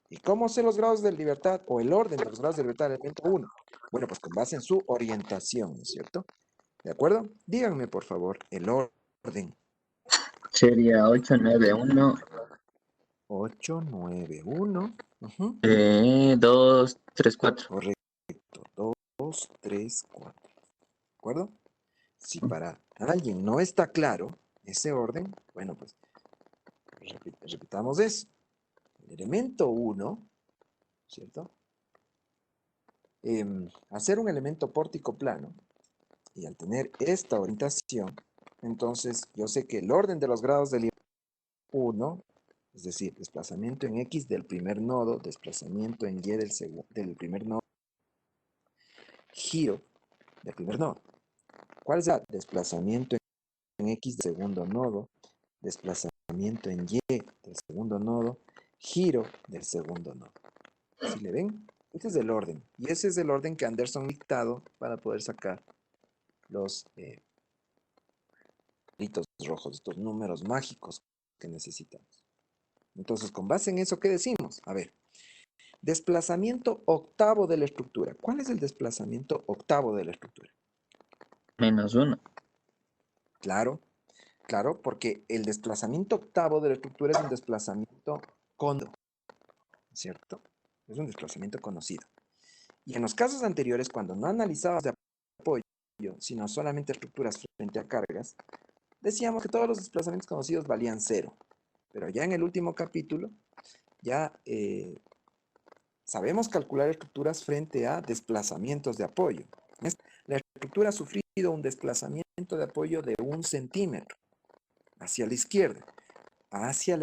Speaker 1: ¿Y cómo sé los grados de libertad o el orden de los grados de libertad del elemento 1? Bueno, pues con base en su orientación, ¿no es cierto? ¿De acuerdo? Díganme, por favor, el orden.
Speaker 4: Sería 891,
Speaker 1: 891.
Speaker 4: 2, 3, 4.
Speaker 1: Correcto. 2, 3, 4. ¿De acuerdo? Si para alguien no está claro ese orden, bueno, pues repitamos eso. El elemento 1, ¿cierto? Hacer un elemento pórtico plano, y al tener esta orientación, entonces yo sé que el orden de los grados del 1, es decir, desplazamiento en X del primer nodo, desplazamiento en Y del primer nodo, giro del primer nodo. ¿Cuál es el desplazamiento en X del segundo nodo, desplazamiento en Y del segundo nodo, giro del segundo nodo? ¿Sí le ven? Este es el orden. Y ese es el orden que Anderson ha dictado para poder sacar los gritos rojos, estos números mágicos que necesitamos. Entonces, con base en eso, ¿qué decimos? A ver, desplazamiento octavo de la estructura. ¿Cuál es el desplazamiento octavo de la estructura?
Speaker 4: -1.
Speaker 1: Claro, claro, porque el desplazamiento octavo de la estructura es un desplazamiento conocido, ¿cierto? Es un desplazamiento conocido. Y en los casos anteriores, cuando no analizabas de apoyo, sino solamente estructuras frente a cargas, decíamos que todos los desplazamientos conocidos valían 0. Pero ya en el último capítulo, ya sabemos calcular estructuras frente a desplazamientos de apoyo. La estructura ha sufrido un desplazamiento de apoyo de 1 centímetro hacia la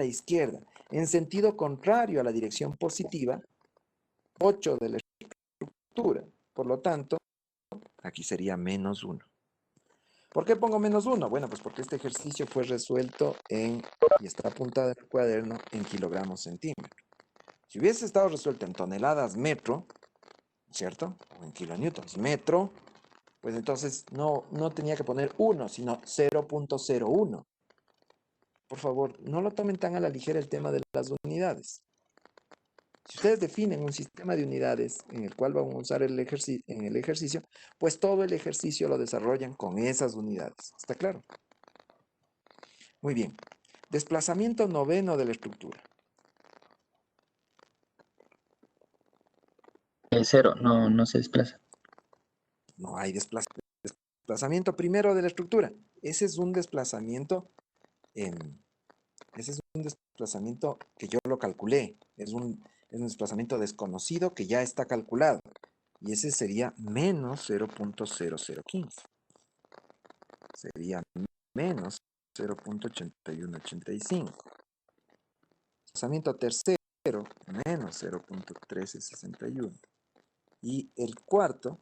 Speaker 1: izquierda, en sentido contrario a la dirección positiva, 8 de la estructura. Por lo tanto, aquí sería -1. ¿Por qué pongo -1? Bueno, pues porque este ejercicio fue resuelto y está apuntado en el cuaderno, en kilogramos centímetro. Si hubiese estado resuelto en toneladas metro, ¿cierto? O en kilonewtons metro, pues entonces no tenía que poner 1, sino 0.01. Por favor, no lo tomen tan a la ligera el tema de las unidades. Si ustedes definen un sistema de unidades en el cual van a usar en el ejercicio, pues todo el ejercicio lo desarrollan con esas unidades. ¿Está claro? Muy bien. Desplazamiento noveno de la estructura.
Speaker 4: 0, no se desplaza.
Speaker 1: No hay desplazamiento primero de la estructura. Ese es un desplazamiento, que yo lo calculé. Es un desplazamiento desconocido que ya está calculado. Y ese sería menos 0.0015. Sería menos 0.8185. Desplazamiento tercero, menos 0.1361. Y el cuarto,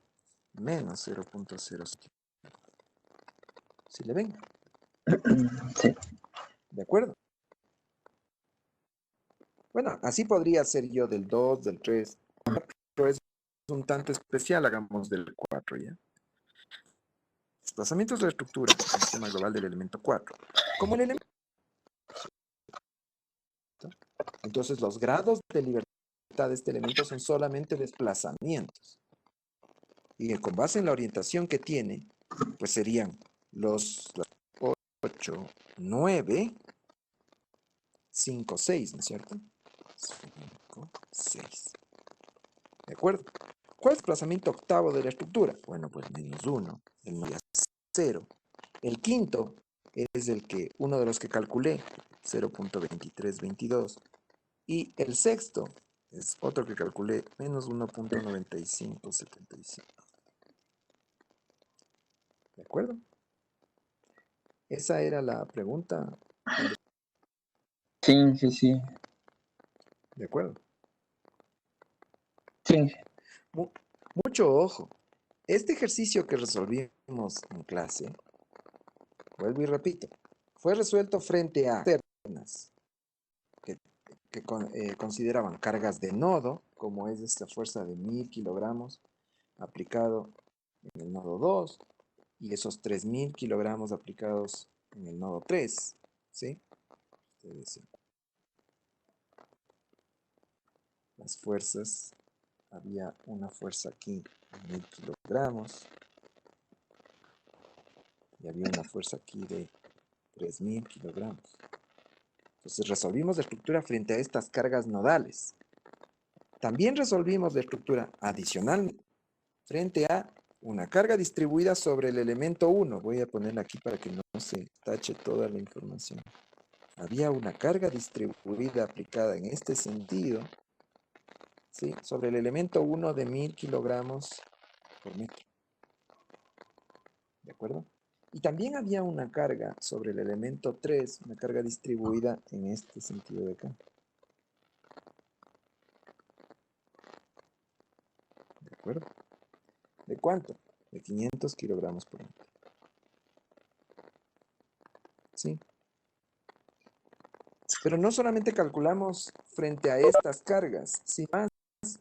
Speaker 1: menos 0.07. ¿Sí le ven?
Speaker 4: Sí.
Speaker 1: ¿De acuerdo? Bueno, así podría ser yo del 2, del 3. Pero es un tanto especial, hagamos del 4 ya. Desplazamientos de la estructura, el sistema global del elemento 4. Como el elemento. Entonces, los grados de libertad de este elemento son solamente desplazamientos. Y con base en la orientación que tiene, pues serían los 8, 9, 5, 6, ¿no es cierto? 5, 6. ¿De acuerdo? ¿Cuál es el desplazamiento octavo de la estructura? Bueno, pues -1, el 9 a 0. El quinto es uno de los que calculé, 0.2322. Y el sexto es otro que calculé, -1.9575. ¿De acuerdo? Esa era la pregunta.
Speaker 4: Sí, sí, sí.
Speaker 1: ¿De acuerdo?
Speaker 4: Sí.
Speaker 1: Mucho ojo. Este ejercicio que resolvimos en clase, vuelvo y repito, fue resuelto frente a externas que consideraban cargas de nodo, como es esta fuerza de 1000 kilogramos aplicado en el nodo 2 y esos 3000 kilogramos aplicados en el nodo 3, ¿sí? Ustedes, las fuerzas, había una fuerza aquí de 1000 kilogramos y había una fuerza aquí de 3000 kilogramos. Entonces resolvimos la estructura frente a estas cargas nodales. También resolvimos la estructura adicional frente a una carga distribuida sobre el elemento 1. Voy a ponerla aquí para que no se tache toda la información. Había una carga distribuida aplicada en este sentido, ¿sí? Sobre el elemento 1 de 1000 kilogramos por metro. ¿De acuerdo? Y también había una carga sobre el elemento 3, una carga distribuida en este sentido de acá. ¿De acuerdo? ¿De cuánto? De 500 kilogramos por metro. ¿Sí? Pero no solamente calculamos frente a estas cargas, sino más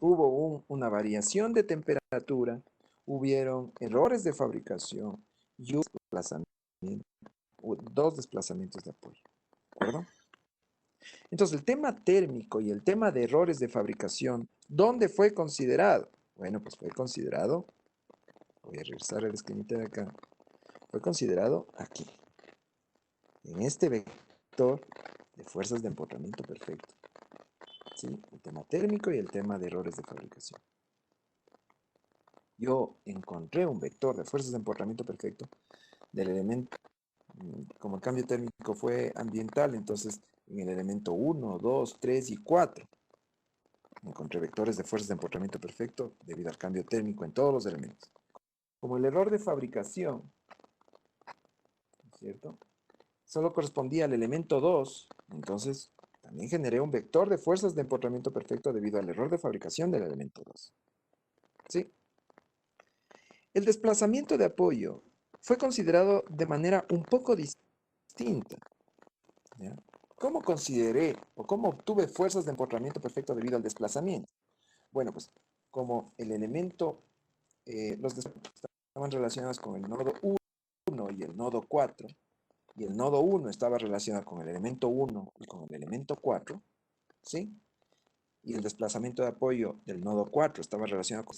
Speaker 1: hubo una variación de temperatura, hubieron errores de fabricación y un desplazamiento, dos desplazamientos de apoyo. ¿De acuerdo? Entonces, el tema térmico y el tema de errores de fabricación, ¿dónde fue considerado? Bueno, pues fue considerado, voy a regresar a la esquinita de acá, fue considerado aquí, en este vector de fuerzas de empotramiento perfecto. ¿Sí? El tema térmico y el tema de errores de fabricación. Yo encontré un vector de fuerzas de empotramiento perfecto del elemento, como el cambio térmico fue ambiental, entonces en el elemento 1, 2, 3 y 4 encontré vectores de fuerzas de empotramiento perfecto debido al cambio térmico en todos los elementos. Como el error de fabricación, ¿no es cierto? Solo correspondía al elemento 2, entonces también generé un vector de fuerzas de empotramiento perfecto debido al error de fabricación del elemento 2. ¿Sí? El desplazamiento de apoyo fue considerado de manera un poco distinta. ¿Ya? ¿Cómo consideré o cómo obtuve fuerzas de empotramiento perfecto debido al desplazamiento? Bueno, pues como el elemento, los desplazamientos estaban relacionados con el nodo 1 y el nodo 4, y el nodo 1 estaba relacionado con el elemento 1 y con el elemento 4, ¿sí? Y el desplazamiento de apoyo del nodo 4 estaba relacionado con...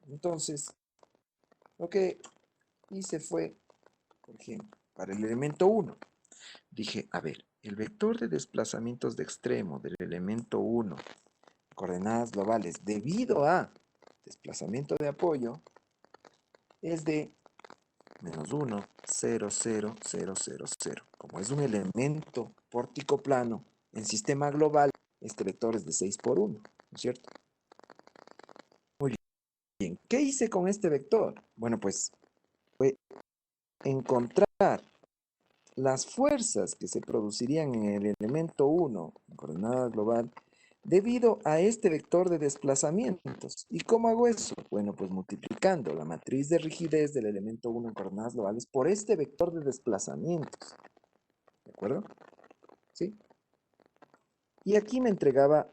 Speaker 1: Entonces, lo que hice fue, por ejemplo, para el elemento 1, dije, a ver, el vector de desplazamientos de extremo del elemento 1, coordenadas globales, debido a desplazamiento de apoyo, es de -1, 0, 0, 0, 0, 0. Como es un elemento pórtico plano en sistema global, este vector es de 6 por 1, ¿no es cierto? Muy bien. ¿Qué hice con este vector? Bueno, pues fue encontrar las fuerzas que se producirían en el elemento 1, en coordenada global, debido a este vector de desplazamientos. ¿Y cómo hago eso? Bueno, pues multiplicando la matriz de rigidez del elemento 1 en coordenadas globales por este vector de desplazamientos. ¿De acuerdo? ¿Sí? Y aquí me entregaba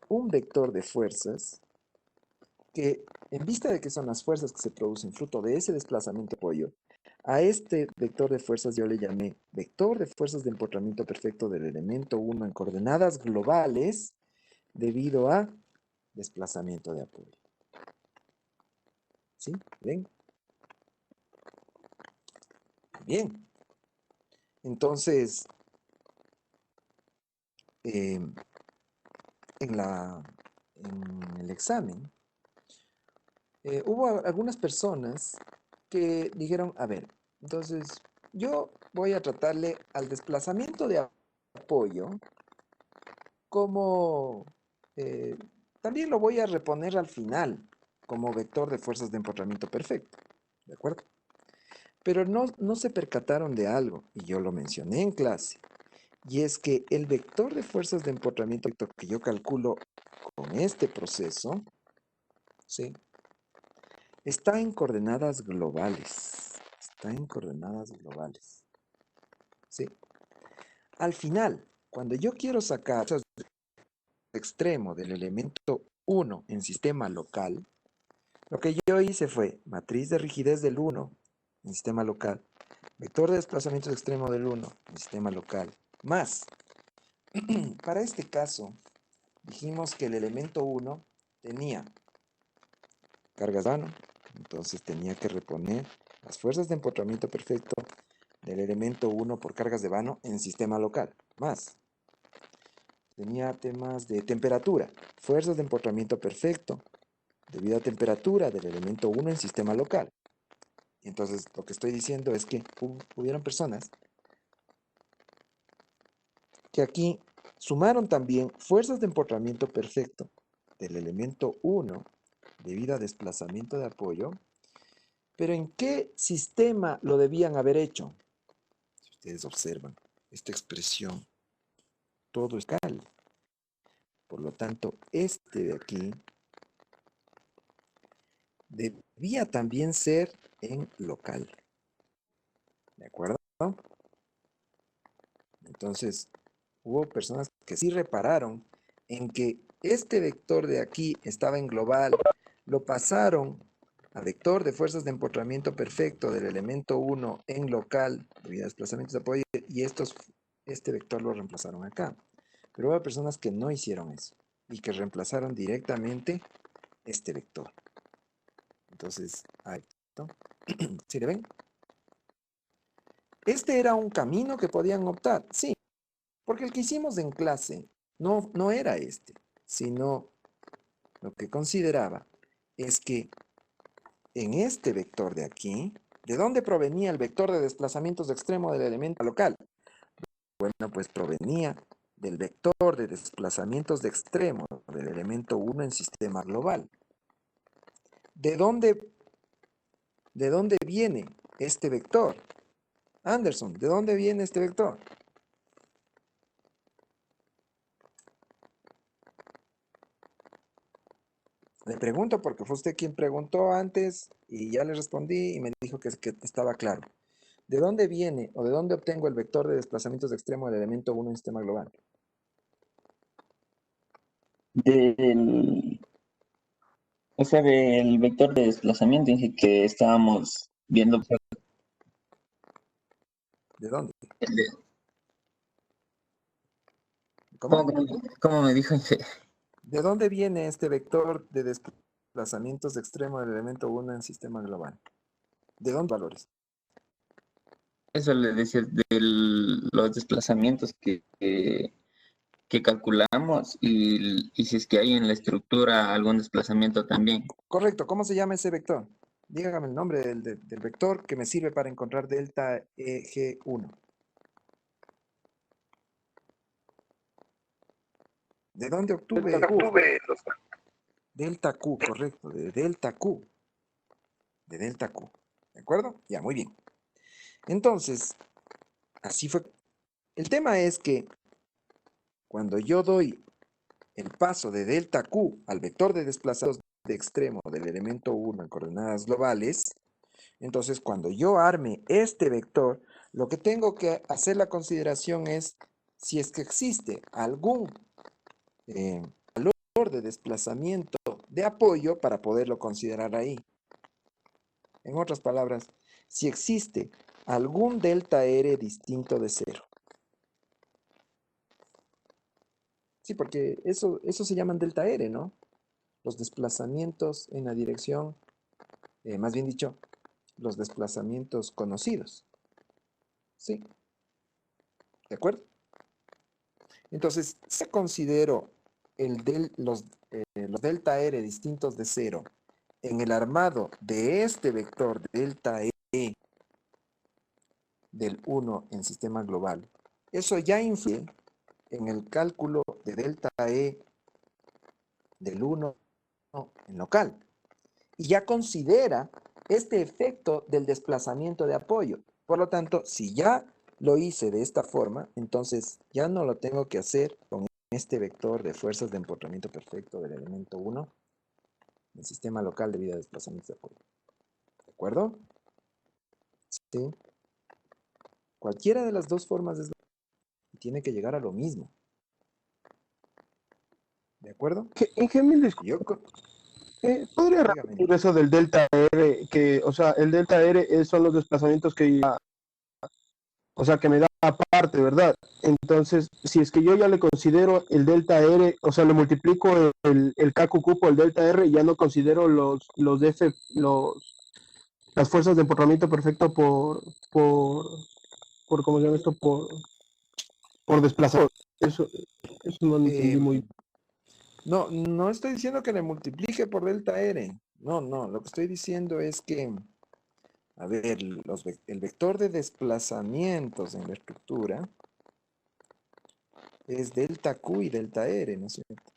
Speaker 1: un vector de fuerzas que, en vista de que son las fuerzas que se producen fruto de ese desplazamiento de apoyo, a este vector de fuerzas yo le llamé vector de fuerzas de empotramiento perfecto del elemento 1 en coordenadas globales debido a desplazamiento de apoyo. ¿Sí? ¿Ven? Bien. Entonces, en el examen, hubo algunas personas que dijeron, a ver, entonces yo voy a tratarle al desplazamiento de apoyo como eh, también lo voy a reponer al final como vector de fuerzas de empotramiento perfecto, ¿de acuerdo? Pero no se percataron de algo, y yo lo mencioné en clase, y es que el vector de fuerzas de empotramiento que yo calculo con este proceso, ¿sí? Está en coordenadas globales. Está en coordenadas globales. ¿Sí? Al final, cuando yo quiero sacar el extremo del elemento 1 en sistema local, lo que yo hice fue matriz de rigidez del 1 en sistema local, vector de desplazamiento extremo del 1 en sistema local, más, para este caso, dijimos que el elemento 1 tenía cargas vano, entonces tenía que reponer las fuerzas de empotramiento perfecto del elemento 1 por cargas de vano en sistema local. Más, tenía temas de temperatura, fuerzas de empotramiento perfecto debido a temperatura del elemento 1 en sistema local. Entonces, lo que estoy diciendo es que hubieron personas que aquí sumaron también fuerzas de empotramiento perfecto del elemento 1 debido a desplazamiento de apoyo. Pero ¿en qué sistema lo debían haber hecho? Si ustedes observan esta expresión, todo es cal. Por lo tanto, este de aquí debía también ser en local. ¿De acuerdo? Entonces, hubo personas que sí repararon en que este vector de aquí estaba en global, lo pasaron a vector de fuerzas de empotramiento perfecto del elemento 1 en local debido a desplazamientos de apoyo y este vector lo reemplazaron acá. Pero hubo personas que no hicieron eso y que reemplazaron directamente este vector. Entonces, ahí está. ¿Sí le ven? Este era un camino que podían optar, sí, porque el que hicimos en clase no era este, sino lo que consideraba es que en este vector de aquí, ¿de dónde provenía el vector de desplazamientos de extremo del elemento local? Bueno, pues provenía del vector de desplazamientos de extremo del elemento 1 en sistema global. ¿De dónde viene este vector? Anderson, ¿de dónde viene este vector? Le pregunto porque fue usted quien preguntó antes y ya le respondí y me dijo que estaba claro. ¿De dónde viene o de dónde obtengo el vector de desplazamientos de extremo del elemento 1 en sistema global?
Speaker 4: Del, o sea, del vector de desplazamiento dije que estábamos viendo.
Speaker 1: ¿De dónde?
Speaker 4: de-
Speaker 1: ¿Cómo?
Speaker 4: ¿Cómo me dijo?
Speaker 1: ¿De dónde viene este vector de desplazamientos de extremo del elemento 1 en sistema global? ¿De dónde valores?
Speaker 4: Eso le decía de los desplazamientos que calculamos y si es que hay en la estructura algún desplazamiento también.
Speaker 1: Correcto, ¿cómo se llama ese vector? Dígame el nombre del vector que me sirve para encontrar delta EG1. ¿De dónde obtuve delta Q? Correcto, de delta Q. De delta Q. ¿De acuerdo? Ya, muy bien. Entonces, así fue. El tema es que cuando yo doy el paso de delta Q al vector de desplazados de extremo del elemento 1 en coordenadas globales, entonces cuando yo arme este vector, lo que tengo que hacer la consideración es si es que existe algún valor de desplazamiento de apoyo para poderlo considerar ahí. En otras palabras, si existe algún delta R distinto de cero. Sí, porque eso se llaman delta R, ¿no? Los desplazamientos en la dirección, más bien dicho, los desplazamientos conocidos. ¿Sí? ¿De acuerdo? Entonces, si considero los delta R distintos de cero en el armado de este vector delta E del 1 en sistema global, eso ya influye en el cálculo de delta E del 1 en local. Y ya considera este efecto del desplazamiento de apoyo. Por lo tanto, si ya lo hice de esta forma, entonces ya no lo tengo que hacer con este vector de fuerzas de empotramiento perfecto del elemento 1 en sistema local debido a desplazamientos de apoyo. ¿De acuerdo? Sí. Cualquiera de las dos formas es tiene que llegar a lo mismo. ¿De acuerdo?
Speaker 3: Inge,
Speaker 1: Yo,
Speaker 3: ¿podría
Speaker 1: dígame.
Speaker 3: repetir eso del delta R? Que, o sea, el delta R son los desplazamientos que ya, o sea, que me da aparte, ¿verdad? Entonces, si es que yo ya le considero el delta R, o sea, le multiplico el KQQ por el delta R, y ya no considero los DF, las fuerzas de empotramiento perfecto por ¿cómo se llama esto? Por desplazamiento. Eso no lo entendí muy bien.
Speaker 1: No, no estoy diciendo que le multiplique por delta R. No, no, lo que estoy diciendo es que, a ver, el vector de desplazamientos en la estructura es delta Q y delta R, ¿no es cierto?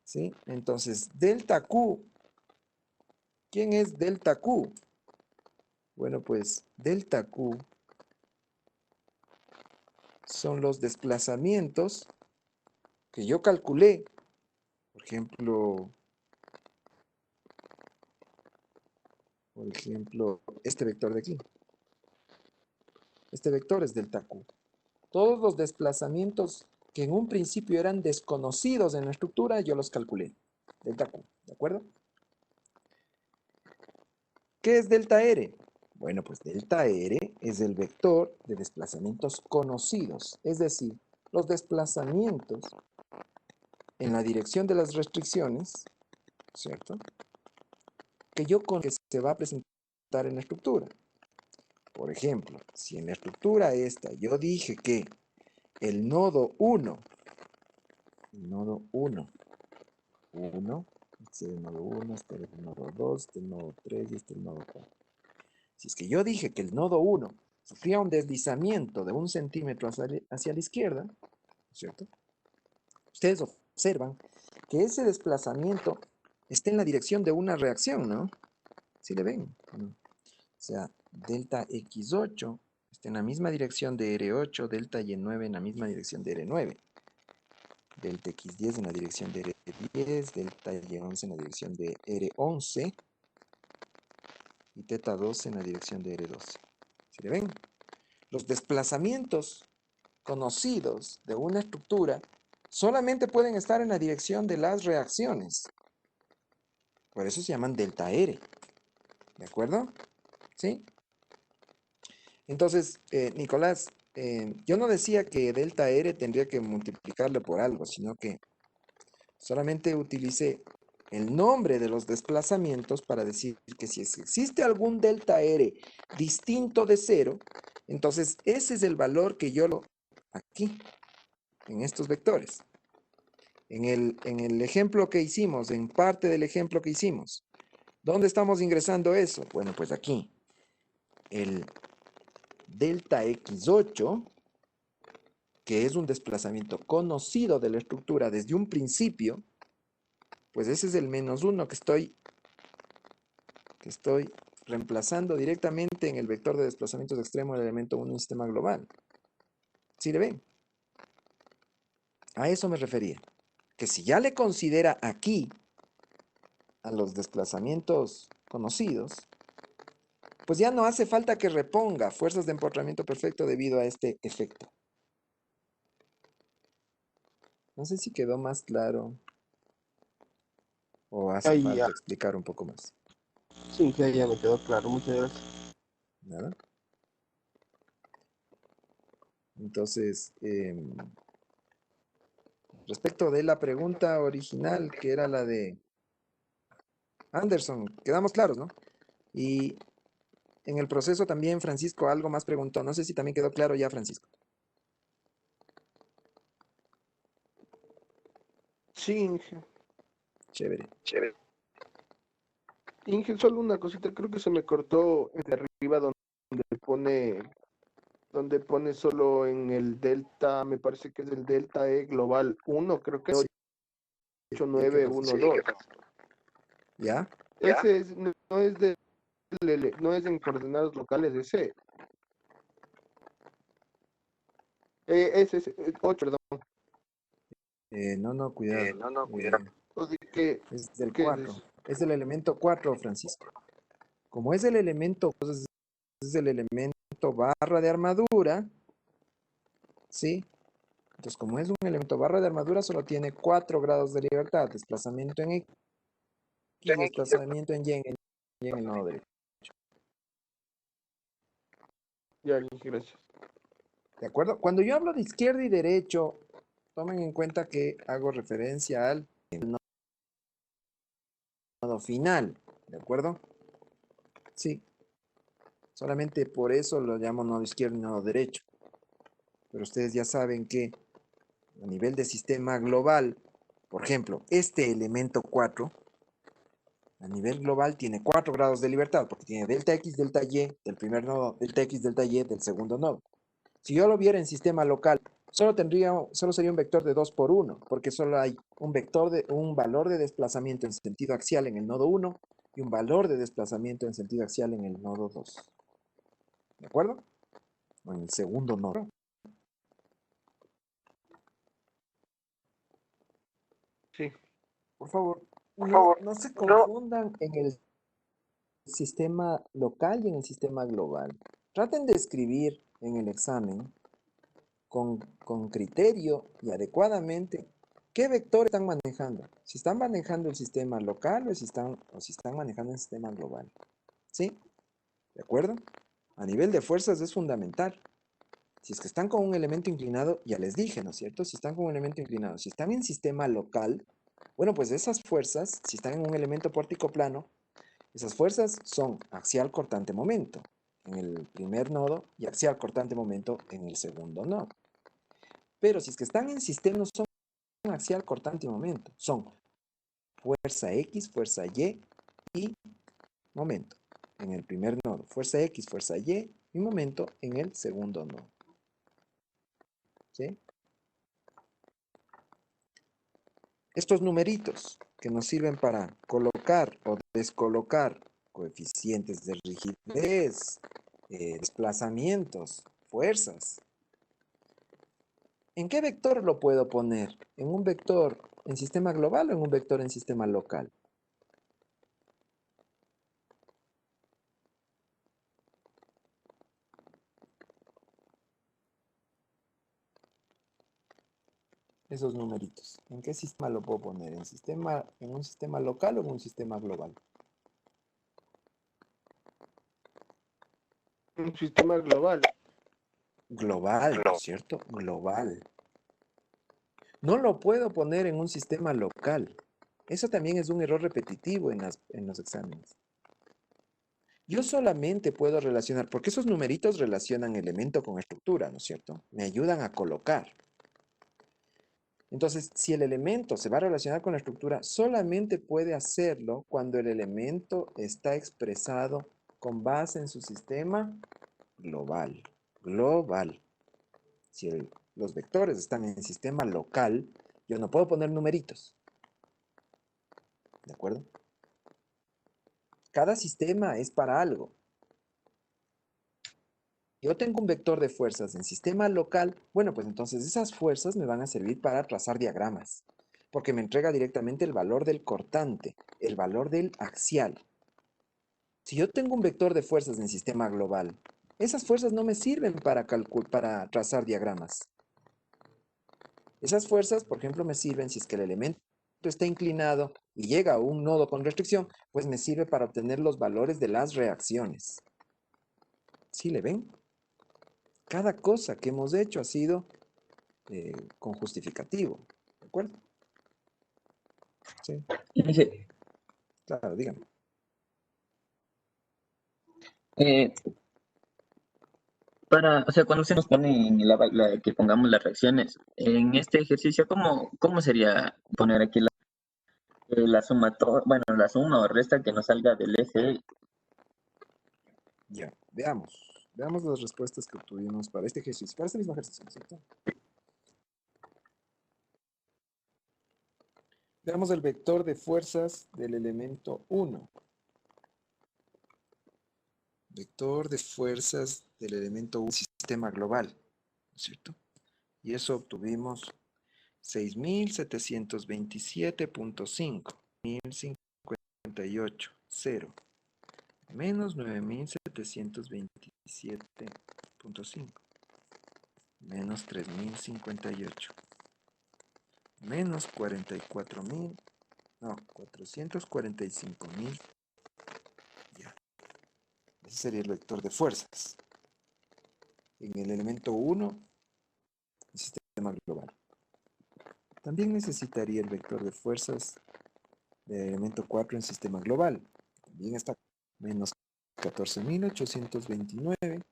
Speaker 1: ¿Sí? Entonces, delta Q, ¿quién es delta Q? Bueno, pues delta Q son los desplazamientos que yo calculé. Por ejemplo, este vector de aquí. Este vector es delta Q. Todos los desplazamientos que en un principio eran desconocidos en la estructura, yo los calculé. Delta Q, ¿de acuerdo? ¿Qué es delta R? Bueno, pues delta R es el vector de desplazamientos conocidos, es decir, los desplazamientos en la dirección de las restricciones, ¿cierto? Que yo con que se va a presentar en la estructura. Por ejemplo, si en la estructura esta yo dije que el nodo 1, este es el nodo 1, este es el nodo 2, este es el nodo 3 y este es el nodo 4. Si es que yo dije que el nodo 1 sufría un deslizamiento de 1 centímetro hacia la izquierda, ¿cierto? Ustedes observan que ese desplazamiento está en la dirección de una reacción, ¿no? ¿Sí le ven? ¿No? O sea, delta X8 está en la misma dirección de R8, delta Y9 en la misma dirección de R9, delta X10 en la dirección de R10, delta Y11 en la dirección de R11 y teta 12 en la dirección de R12. ¿Sí le ven? Los desplazamientos conocidos de una estructura solamente pueden estar en la dirección de las reacciones. Por eso se llaman delta R. ¿De acuerdo? ¿Sí? Entonces, Nicolás, yo no decía que delta R tendría que multiplicarlo por algo, sino que solamente utilicé el nombre de los desplazamientos para decir que si existe algún delta R distinto de 0, entonces ese es el valor que yo lo aquí, en estos vectores. En el ejemplo que hicimos, en parte del ejemplo que hicimos, ¿dónde estamos ingresando eso? Bueno, pues aquí. El delta X8, que es un desplazamiento conocido de la estructura desde un principio, pues ese es el -1 que estoy reemplazando directamente en el vector de desplazamientos de extremo del elemento 1 en sistema global. ¿Sí le ven? A eso me refería. Que si ya le considera aquí a los desplazamientos conocidos, pues ya no hace falta que reponga fuerzas de empotramiento perfecto debido a este efecto. No sé si quedó más claro o hace
Speaker 3: Ahí ya,
Speaker 1: falta explicar un poco más.
Speaker 3: sí, ya me quedó claro. Muchas gracias.
Speaker 1: ¿Nada? Entonces, respecto de la pregunta original, que era la de Anderson, quedamos claros, ¿no? Y en el proceso también Francisco algo más preguntó. No sé si también quedó claro ya, Francisco.
Speaker 3: Sí, Inge.
Speaker 1: Chévere.
Speaker 3: Inge, solo una cosita, creo que se me cortó en arriba donde pone solo en el delta, me parece que es el delta E global 1, creo que es
Speaker 1: Sí, ¿qué pasó?
Speaker 3: 8912.
Speaker 1: ¿Ya?
Speaker 3: Ese es, no es no es en coordenadas locales ese. Ese es 8, perdón.
Speaker 1: No, cuidado.
Speaker 3: ¿O de qué,
Speaker 1: Es del
Speaker 3: qué es
Speaker 1: 4.
Speaker 3: eso?
Speaker 1: Es el elemento 4, Francisco. Como es el elemento, entonces es el elemento barra de armadura, ¿sí? Entonces, como es un elemento barra de armadura, solo tiene 4 grados de libertad. Desplazamiento en X, desplazamiento en Y en el nodo derecho.
Speaker 3: Ya, Inge, gracias.
Speaker 1: ¿De acuerdo? Cuando yo hablo de izquierda y derecho, tomen en cuenta que hago referencia al nodo final. ¿De acuerdo? Sí. Solamente por eso lo llamo nodo izquierdo y nodo derecho. Pero ustedes ya saben que a nivel de sistema global, por ejemplo, este elemento 4, a nivel global tiene 4 grados de libertad, porque tiene delta X, delta Y del primer nodo, delta X, delta Y del segundo nodo. Si yo lo viera en sistema local, solo sería un vector de 2 por 1, porque solo hay un valor de desplazamiento en sentido axial en el nodo 1 y un valor de desplazamiento en sentido axial en el nodo 2. ¿De acuerdo? O en el segundo nodo.
Speaker 3: Sí.
Speaker 1: Por favor, no se confundan en el sistema local y en el sistema global. Traten de escribir en el examen con criterio y adecuadamente qué vector están manejando. Si están manejando el sistema local o si están manejando el sistema global. ¿Sí? ¿De acuerdo? A nivel de fuerzas es fundamental. Si es que están con un elemento inclinado, ya les dije, ¿no es cierto? Si están con un elemento inclinado, si están en sistema local, bueno, pues esas fuerzas, si están en un elemento pórtico plano, esas fuerzas son axial cortante momento en el primer nodo y axial cortante momento en el segundo nodo. Pero si es que están en sistema, no son axial cortante momento, son fuerza X, fuerza Y y momento en el primer nodo, fuerza X, fuerza Y y momento en el segundo nodo. ¿Sí? Estos numeritos que nos sirven para colocar o descolocar coeficientes de rigidez, desplazamientos, fuerzas. ¿En qué vector lo puedo poner? ¿En un vector en sistema global o en un vector en sistema local? Esos numeritos. ¿En qué sistema lo puedo poner? ¿En un sistema local o en un sistema global?
Speaker 3: Un sistema global.
Speaker 1: Global, ¿no es cierto? Global. No lo puedo poner en un sistema local. Eso también es un error repetitivo en los exámenes. Yo solamente puedo relacionar, porque esos numeritos relacionan elemento con estructura, ¿no es cierto? Me ayudan a colocar. Entonces, si el elemento se va a relacionar con la estructura, solamente puede hacerlo cuando el elemento está expresado con base en su sistema global. Global. Si los vectores están en sistema local, yo no puedo poner numeritos. ¿De acuerdo? Cada sistema es para algo. Yo tengo un vector de fuerzas en sistema local, bueno, pues entonces esas fuerzas me van a servir para trazar diagramas, porque me entrega directamente el valor del cortante, el valor del axial. Si yo tengo un vector de fuerzas en sistema global, esas fuerzas no me sirven para trazar diagramas. Esas fuerzas, por ejemplo, me sirven si es que el elemento está inclinado y llega a un nodo con restricción, pues me sirve para obtener los valores de las reacciones. ¿Sí le ven? Cada cosa que hemos hecho ha sido con justificativo. ¿De acuerdo? Sí,
Speaker 4: Dice,
Speaker 1: claro, dígame.
Speaker 4: eh, o sea, cuando se nos pone en que pongamos las reacciones, en este ejercicio, ¿cómo sería poner aquí La bueno, la suma o resta que nos salga del eje.
Speaker 1: Ya, veamos. Veamos las respuestas que obtuvimos para este ejercicio, para este mismo ejercicio, ¿no es cierto? Veamos el vector de fuerzas del elemento 1. Vector de fuerzas del elemento 1, sistema global, ¿no es cierto? Y eso obtuvimos 6.727.5, 1.058, 0, menos 9.727.5, menos 3.058, menos 44.000, no, 445.000, ya. Ese sería el vector de fuerzas. En el elemento 1, el sistema global. También necesitaría el vector de fuerzas del elemento 4 en sistema global. También está menos 14.829,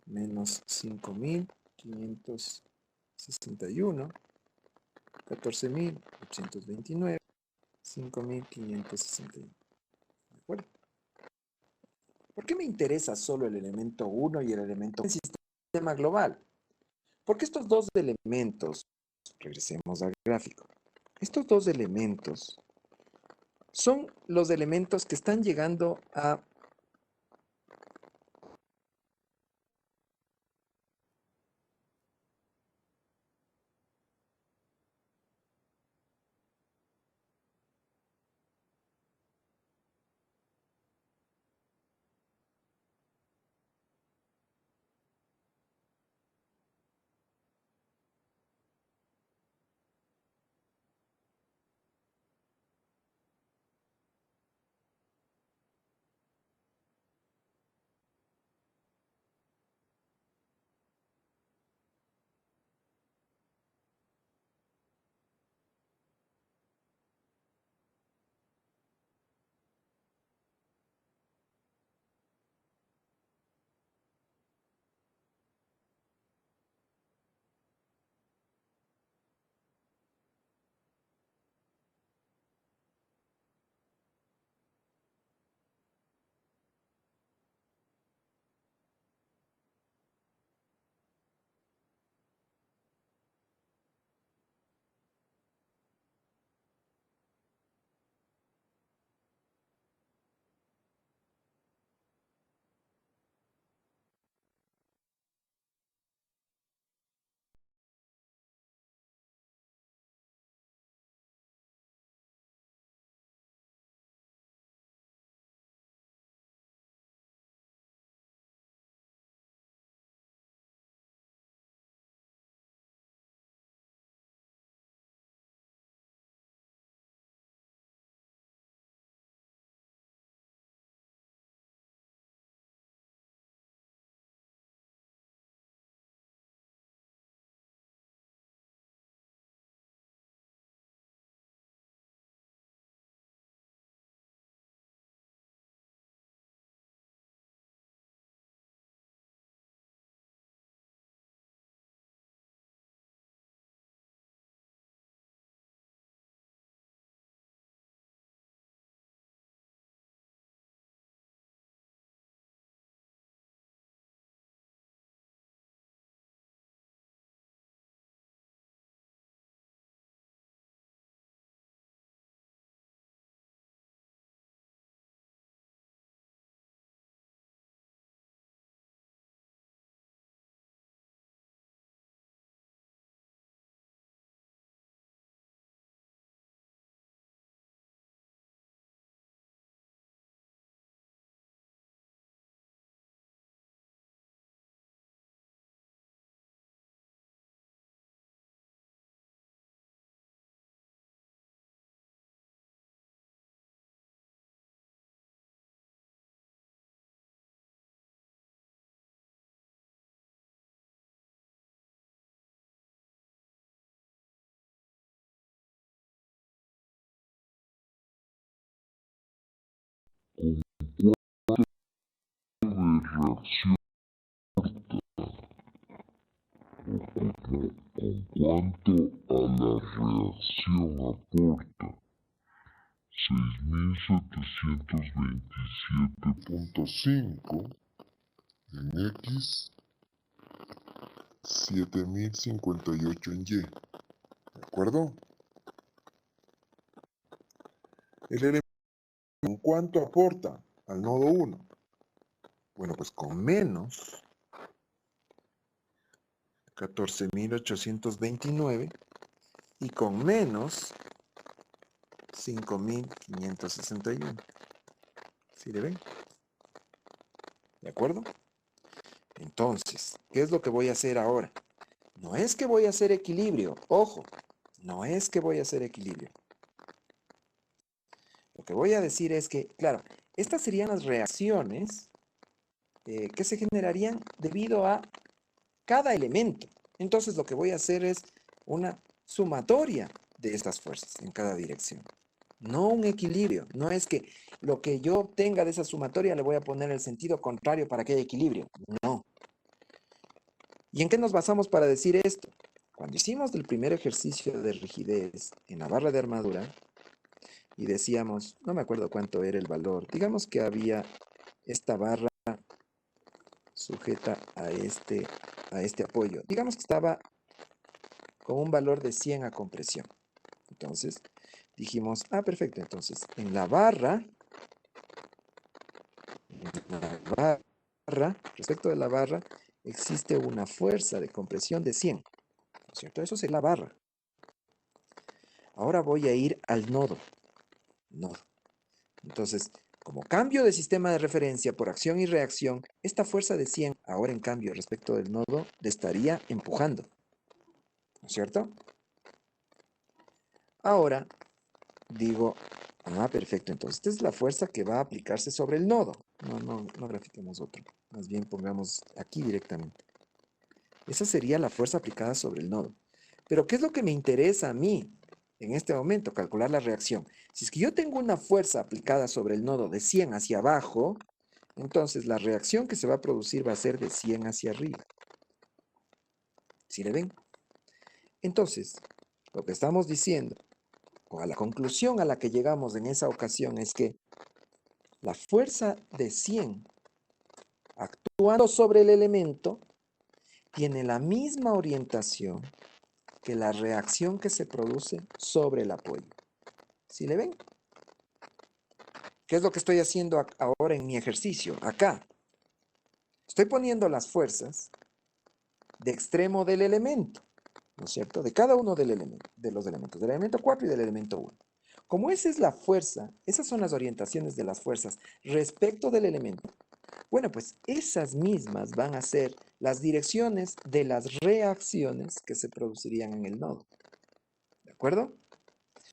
Speaker 1: menos 5.561, 14.829, 5.561. ¿De acuerdo? ¿Por qué me interesa solo el elemento 1 y el elemento en sistema global? Porque estos dos elementos, regresemos al gráfico, estos dos elementos son los elementos que están llegando a
Speaker 5: reacción con cuanto a la reacción aporta. 6.727.5 en X, 7.058 en Y. ¿De acuerdo? El elemento, ¿con cuánto aporta al nodo 1? Bueno, pues con menos 14.829 y con menos 5.561. ¿Sí le ven? ¿De acuerdo? Entonces, ¿qué es lo que voy a hacer ahora? No es que voy a hacer equilibrio, ojo, no es que voy a hacer equilibrio. Lo que voy a decir es que, claro, estas serían las reacciones que se generarían debido a cada elemento. Entonces lo que voy a hacer es una sumatoria de estas fuerzas en cada dirección. No un equilibrio. No es que lo que yo obtenga de esa sumatoria le voy a poner el sentido contrario para que haya equilibrio. No. ¿Y en qué nos basamos para decir esto? Cuando hicimos el primer ejercicio de rigidez en la barra de armadura y decíamos, no me acuerdo cuánto era el valor, digamos que había esta barra sujeta a este apoyo. Digamos que estaba con un valor de 100 a compresión. Entonces dijimos, perfecto, entonces en la barra, respecto de la barra, existe una fuerza de compresión de 100, ¿no es cierto? Eso es la barra. Ahora voy a ir al nodo. Entonces, como cambio de sistema de referencia por acción y reacción, esta fuerza de 100, ahora en cambio respecto del nodo, le estaría empujando, ¿no es cierto? Ahora digo, perfecto, entonces esta es la fuerza que va a aplicarse sobre el nodo. No grafiquemos otro, más bien pongamos aquí directamente. Esa sería la fuerza aplicada sobre el nodo. Pero ¿qué es lo que me interesa a mí en este momento? Calcular la reacción. Si es que yo tengo una fuerza aplicada sobre el nodo de 100 hacia abajo, entonces la reacción que se va a producir va a ser de 100 hacia arriba. ¿Sí le ven? Entonces, lo que estamos diciendo, o a la conclusión a la que llegamos en esa ocasión, es que la fuerza de 100 actuando sobre el elemento tiene la misma orientación que la reacción que se produce sobre el apoyo. ¿Sí le ven? ¿Qué es lo que estoy haciendo ahora en mi ejercicio? Acá. Estoy poniendo las fuerzas de extremo del elemento, ¿no es cierto? De cada uno de los elementos, del elemento 4 y del elemento 1. Como esa es la fuerza, esas son las orientaciones de las fuerzas respecto del elemento, bueno, pues esas mismas van a ser las direcciones de las reacciones que se producirían en el nodo. ¿De acuerdo?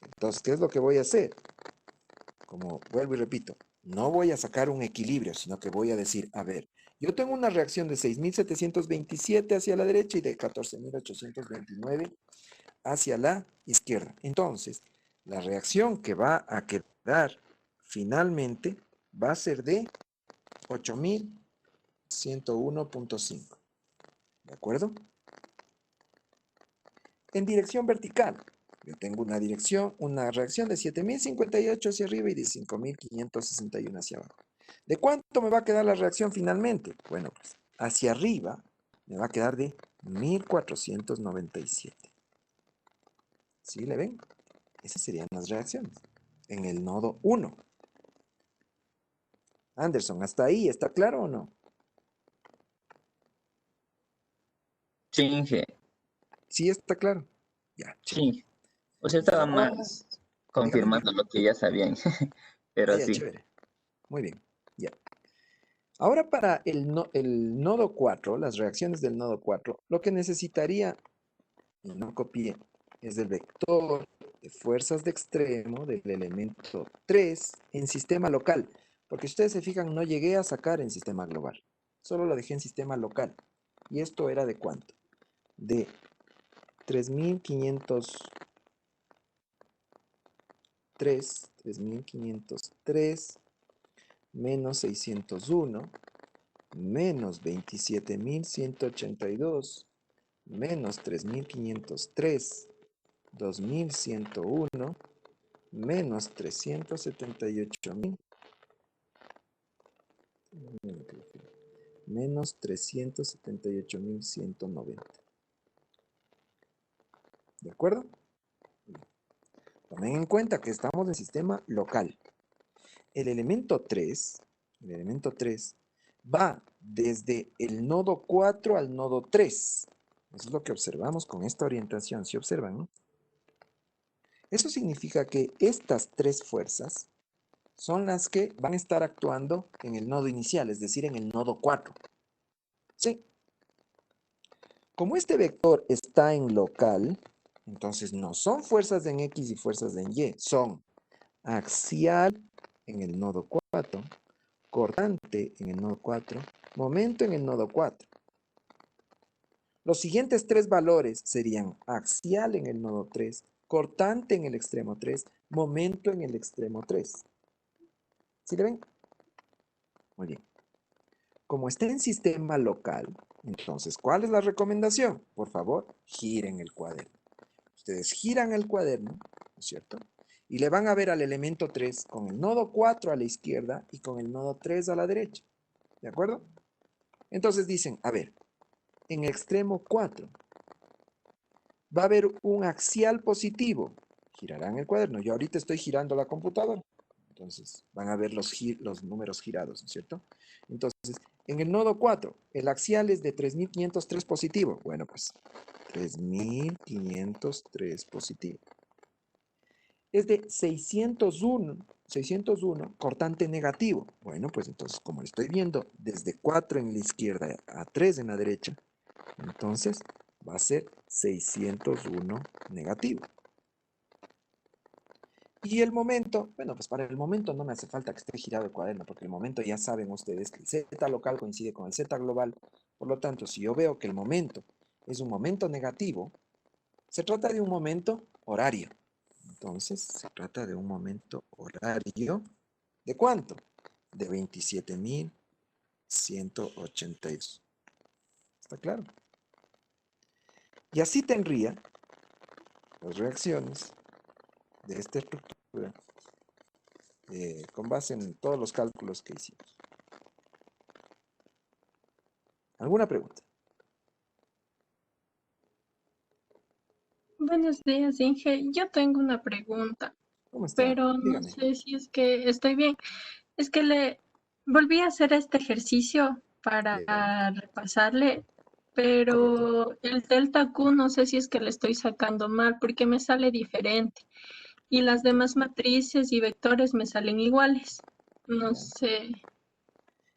Speaker 5: Entonces, ¿qué es lo que voy a hacer? Como vuelvo y repito, no voy a sacar un equilibrio, sino que voy a decir, a ver, yo tengo una reacción de 6.727 hacia la derecha y de 14.829 hacia la izquierda. Entonces, la reacción que va a quedar finalmente va a ser de 8.101.5. ¿De acuerdo? En dirección vertical. Yo tengo una reacción de 7.058 hacia arriba y de 5.561 hacia abajo. ¿De cuánto me va a quedar la reacción finalmente? Bueno, pues hacia arriba me va a quedar de 1.497. ¿Sí le ven? Esas serían las reacciones en el nodo 1. Anderson, ¿hasta ahí está claro o no?
Speaker 4: Sí, Inge,
Speaker 1: Sí está claro. Ya, chévere.
Speaker 4: sí. O sea,
Speaker 1: Entonces
Speaker 4: estaba
Speaker 1: ahora,
Speaker 4: más
Speaker 1: dígame,
Speaker 4: confirmando
Speaker 1: dígame.
Speaker 4: lo que ya sabían, pero
Speaker 1: Ya,
Speaker 4: sí.
Speaker 1: chévere. Muy bien, ya. Ahora para el nodo 4, las reacciones del nodo 4, lo que necesitaría, y no copié, es el vector de fuerzas de extremo del elemento 3 en sistema local. Porque si ustedes se fijan, no llegué a sacar en sistema global. Solo lo dejé en sistema local. ¿Y esto era de cuánto? De 3.503 menos 601 menos 27.182 menos 3.503, 2.101
Speaker 5: menos 378.000 menos 378.190. ¿De acuerdo? Tomen en cuenta que estamos en sistema local. El elemento 3 va desde el nodo 4 al nodo 3. Eso es lo que observamos con esta orientación. ¿Sí observan, no? Eso significa que estas tres fuerzas son las que van a estar actuando en el nodo inicial, es decir, en el nodo 4. ¿Sí? Como este vector está en local, entonces no son fuerzas en X y fuerzas en Y, son axial en el nodo 4, cortante en el nodo 4, momento en el nodo 4. Los siguientes tres valores serían axial en el nodo 3, cortante en el extremo 3, momento en el extremo 3. ¿Sí le ven? Muy bien. Como está en sistema local, entonces, ¿cuál es la recomendación? Por favor, giren el cuaderno. Ustedes giran el cuaderno, ¿no es cierto? Y le van a ver al elemento 3 con el nodo 4 a la izquierda y con el nodo 3 a la derecha. ¿De acuerdo? Entonces dicen, a ver, en el extremo 4 va a haber un axial positivo. Girarán el cuaderno. Yo ahorita estoy girando la computadora. Entonces van a ver los números girados, ¿no es cierto? Entonces, en el nodo 4, el axial es de 3503 positivo. Bueno, pues 3503 positivo. Es de 601 cortante negativo. Bueno, pues entonces, como lo estoy viendo, desde 4 en la izquierda a 3 en la derecha, entonces va a ser 601 negativo. Y el momento, bueno, pues para el momento no me hace falta que esté girado el cuaderno, porque el momento ya saben ustedes que el Z local coincide con el Z global. Por lo tanto, si yo veo que el momento es un momento negativo, se trata de un momento horario. Entonces, se trata de un momento horario. ¿De cuánto? De 27.182. ¿Está claro? Y así tendría las reacciones de esta estructura con base en todos los cálculos que hicimos. ¿Alguna pregunta?
Speaker 6: Buenos días, Inge. Yo tengo una pregunta,
Speaker 5: ¿Cómo está?
Speaker 6: pero no
Speaker 5: Dígame.
Speaker 6: sé si es que estoy bien. Es que le volví a hacer este ejercicio para
Speaker 5: Ya,
Speaker 6: repasarle,
Speaker 5: correcto.
Speaker 6: pero el delta Q no sé si es que le estoy sacando mal porque me sale diferente y las
Speaker 5: Ya,
Speaker 6: demás matrices y vectores me salen iguales. No
Speaker 5: ya.
Speaker 6: sé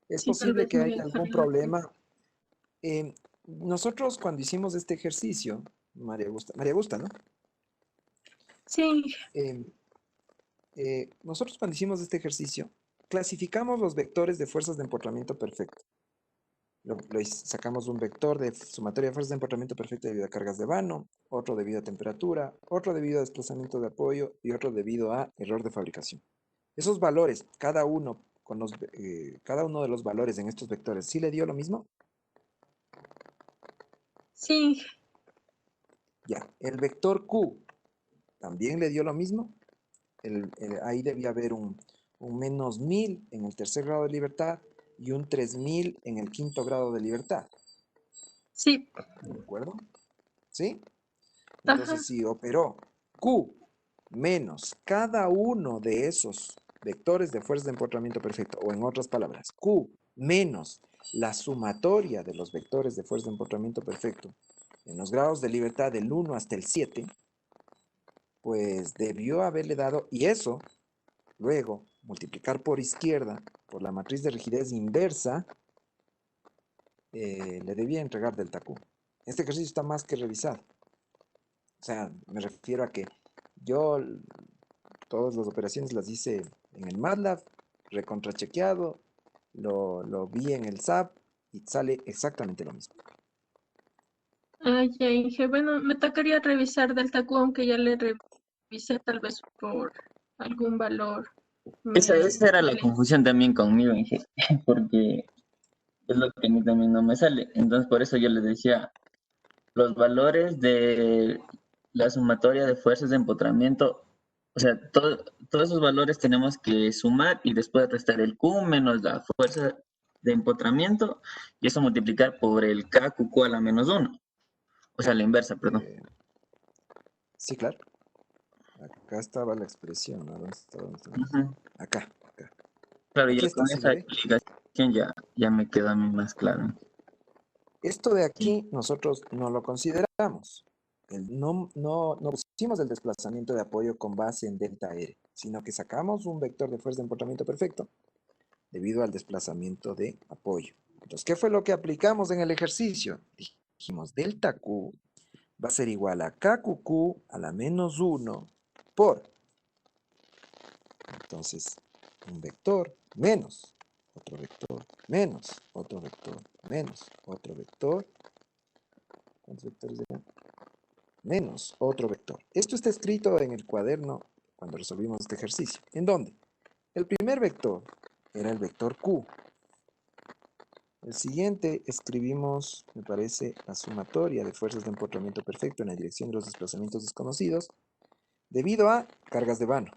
Speaker 5: Es
Speaker 6: si tal
Speaker 5: posible
Speaker 6: vez
Speaker 5: que
Speaker 6: me voy
Speaker 5: haya
Speaker 6: a dejar
Speaker 5: algún
Speaker 6: en la cuenta.
Speaker 5: problema. Nosotros cuando hicimos este ejercicio, María Gusta, ¿no?
Speaker 6: Sí,
Speaker 5: Em, nosotros cuando hicimos este ejercicio, clasificamos los vectores de fuerzas de empotramiento perfecto. Sacamos un vector de sumatoria de fuerzas de empotramiento perfecto debido a cargas de vano, otro debido a temperatura, otro debido a desplazamiento de apoyo y otro debido a error de fabricación. Esos valores, cada uno de los valores en estos vectores, ¿sí le dio lo mismo?
Speaker 6: sí,
Speaker 5: Ya. El vector Q también le dio lo mismo. Ahí debía haber un menos 1000 en el tercer grado de libertad y un 3000 en el quinto grado de libertad.
Speaker 6: sí,
Speaker 5: ¿De acuerdo? ¿Sí?
Speaker 6: ajá,
Speaker 5: Entonces, si operó Q menos cada uno de esos vectores de fuerza de empotramiento perfecto, o en otras palabras, Q menos la sumatoria de los vectores de fuerza de empotramiento perfecto en los grados de libertad del 1 hasta el 7, pues debió haberle dado, y eso, luego, multiplicar por izquierda, por la matriz de rigidez inversa, le debía entregar delta Q. Este ejercicio está más que revisado. O sea, me refiero a que yo todas las operaciones las hice en el MATLAB, recontrachequeado, lo vi en el SAP y sale exactamente lo mismo.
Speaker 6: ah, ya dije, bueno, me tocaría revisar Delta Q, aunque ya le revisé tal vez por algún valor.
Speaker 4: Esa era la
Speaker 6: Me-
Speaker 4: confusión también conmigo, Inge, porque es lo que a mí también no me sale. Entonces, por eso yo les decía, los valores de la sumatoria de fuerzas de empotramiento, O sea, todos esos valores tenemos que sumar y después restar el Q menos la fuerza de empotramiento y eso multiplicar por el KQQ a la menos uno. O sea, la inversa, perdón.
Speaker 5: Sí, claro. Acá estaba la expresión. ¿No? ¿Dónde está? ¿Dónde está?
Speaker 4: Ujú.
Speaker 5: Acá, acá.
Speaker 4: Claro,
Speaker 5: Aquí
Speaker 4: ya
Speaker 5: está,
Speaker 4: con
Speaker 5: ¿sí
Speaker 4: esa
Speaker 5: lo ve?
Speaker 4: explicación ya me queda a mí más claro.
Speaker 5: Esto de aquí nosotros no lo consideramos. No pusimos el desplazamiento de apoyo con base en delta R, sino que sacamos un vector de fuerza de empotramiento perfecto debido al desplazamiento de apoyo. Entonces, ¿qué fue lo que aplicamos en el ejercicio? Dijimos delta Q va a ser igual a KQQ a la menos 1 por, entonces, un vector menos otro vector menos otro vector menos otro vector. ¿Cuántos vectores eran? Menos otro vector. Esto está escrito en el cuaderno cuando resolvimos este ejercicio. ¿En dónde? El primer vector era el vector Q. El siguiente escribimos, me parece, la sumatoria de fuerzas de empotramiento perfecto en la dirección de los desplazamientos desconocidos debido a cargas de vano.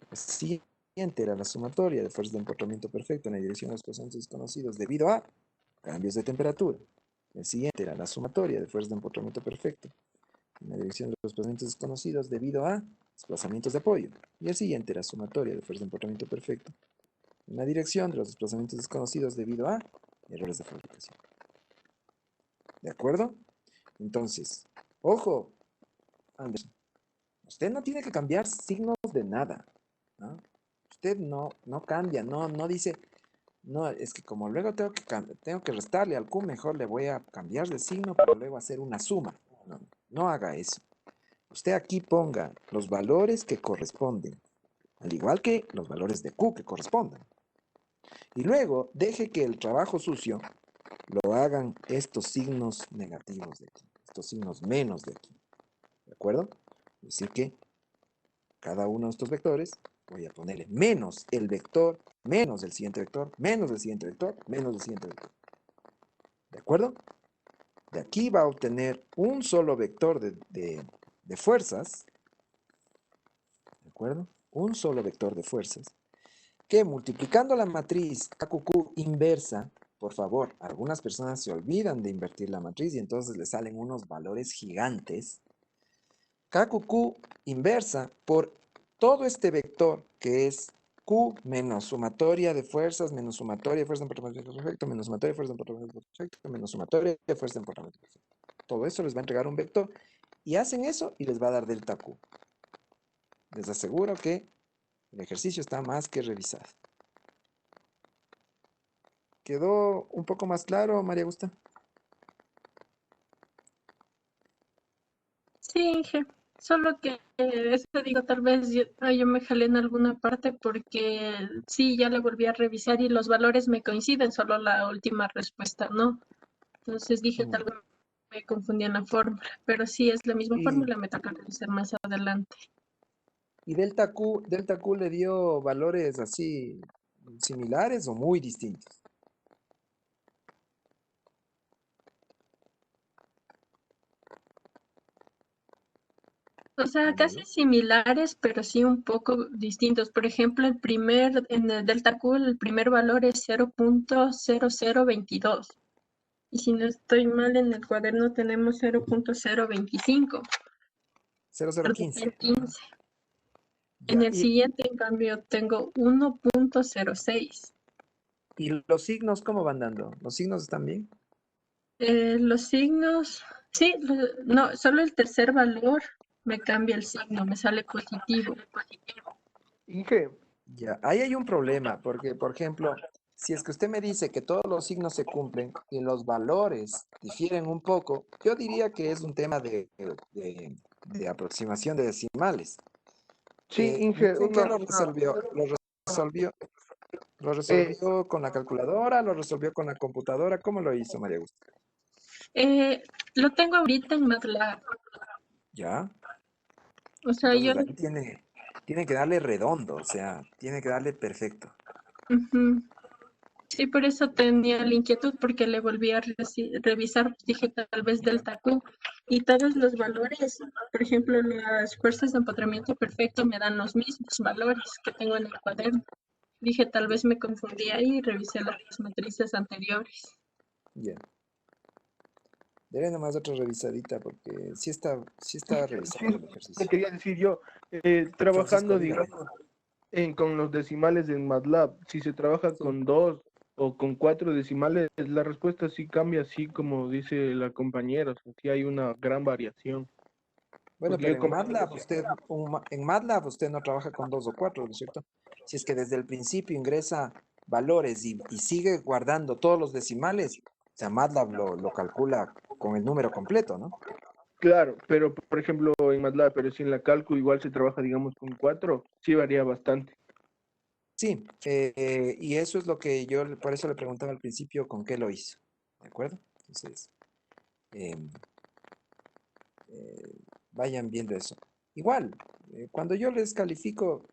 Speaker 5: El siguiente era la sumatoria de fuerzas de empotramiento perfecto en la dirección de los desplazamientos desconocidos debido a cambios de temperatura. El siguiente era la sumatoria de fuerzas de empotramiento perfecto en la dirección de los desplazamientos desconocidos debido a desplazamientos de apoyo. Y el siguiente era sumatoria de fuerzas de empotramiento perfecto en la dirección de los desplazamientos desconocidos debido a errores de fabricación. ¿De acuerdo? Entonces, ojo, Anderson, usted no tiene que cambiar signos de nada, ¿no? Usted no cambia, no dice, no, es que como luego tengo que restarle al Q, mejor le voy a cambiar de signo para luego hacer una suma. No haga eso. Usted aquí ponga los valores que corresponden, al igual que los valores de Q que correspondan. Y luego deje que el trabajo sucio lo hagan estos signos negativos de aquí, estos signos menos de aquí. ¿De acuerdo? Es decir que cada uno de estos vectores voy a ponerle menos el vector, menos el siguiente vector, menos el siguiente vector, menos el siguiente vector. ¿De acuerdo? De aquí va a obtener un solo vector de fuerzas. ¿De acuerdo? Un solo vector de fuerzas que multiplicando la matriz KQQ inversa, por favor, algunas personas se olvidan de invertir la matriz y entonces le salen unos valores gigantes. KQQ inversa por todo este vector que es Q menos sumatoria de fuerzas, menos sumatoria de fuerza de empotramiento perfecto, menos sumatoria de fuerza de empotramiento perfecto, menos sumatoria de fuerza de empotramiento perfecto. Todo eso les va a entregar un vector y hacen eso y les va a dar delta Q. Les aseguro que el ejercicio está más que revisado. ¿Quedó un poco más claro, María Augusta?
Speaker 6: Sí, Inge. Solo que eso digo, tal vez yo me jalé en alguna parte porque sí, ya le volví a revisar y los valores me coinciden, solo la última respuesta no. Entonces dije, tal vez me confundí en la fórmula, pero sí es la misma
Speaker 5: Y,
Speaker 6: fórmula, me toca revisar más adelante.
Speaker 5: y delta Q le dio valores así similares o muy distintos.
Speaker 6: O sea,
Speaker 5: María
Speaker 6: casi
Speaker 5: Luz.
Speaker 6: similares, pero sí un poco distintos. Por ejemplo, en el delta Q, el primer valor es 0.0022. Y si no estoy mal, en el cuaderno tenemos 0.025.
Speaker 5: 0015. Ajá.
Speaker 6: 15. En
Speaker 5: Ya.
Speaker 6: el siguiente, en cambio, tengo 1.06.
Speaker 5: ¿Y los signos cómo van dando? ¿Los signos están bien?
Speaker 6: Los signos, sí, no, solo el tercer valor me cambia el signo, me sale positivo.
Speaker 3: Inge,
Speaker 5: Ya. Ahí hay un problema, porque, por ejemplo, si es que usted me dice que todos los signos se cumplen y los valores difieren un poco, yo diría que es un tema de aproximación de decimales.
Speaker 3: sí,
Speaker 5: ¿Y
Speaker 3: Inge,
Speaker 5: usted en qué lo resolvió? Resolvió, ¿Lo
Speaker 3: eh,
Speaker 5: resolvió con la calculadora? ¿Lo resolvió con la computadora? ¿Cómo lo hizo, María Augusta?
Speaker 6: Lo tengo ahorita en MATLAB.
Speaker 5: ¿Ya?
Speaker 6: O sea, yo,
Speaker 5: Entonces ahí tiene que darle redondo, o sea, tiene que darle perfecto.
Speaker 6: ujú, sí, por eso tenía la inquietud, porque le volví a revisar, dije tal vez delta Q, Y todos los valores, por ejemplo, las fuerzas de empotramiento perfecto me dan los mismos valores que tengo en el cuaderno. Dije, tal vez me confundí ahí y revisé las matrices anteriores.
Speaker 5: Ya. Daré nomás otra revisadita porque sí está
Speaker 3: Sí,
Speaker 5: revisado el
Speaker 3: le
Speaker 5: ejercicio.
Speaker 3: quería decir yo,
Speaker 5: Francisco,
Speaker 3: trabajando,
Speaker 5: dígame.
Speaker 3: digamos, con los decimales en MATLAB, si se trabaja
Speaker 5: Sí.
Speaker 3: con 2 o con 4 decimales, la respuesta sí cambia, así como dice la compañera, o sea, sí hay una gran variación.
Speaker 5: Bueno,
Speaker 3: Porque yo
Speaker 5: pero
Speaker 3: he comentado que
Speaker 5: En MATLAB usted no trabaja con 2 o 4, ¿no es cierto? Si es que desde el principio ingresa valores y sigue guardando todos los decimales, o sea, MATLAB lo calcula con el número completo, ¿no?
Speaker 3: claro, pero por ejemplo en MATLAB, pero si en la calcu igual se trabaja, digamos, con 4, sí varía bastante.
Speaker 5: Sí, y eso es lo que por eso le preguntaba al principio con qué lo hizo, ¿de acuerdo? Entonces, em, vayan viendo eso. Igual, cuando yo les califico,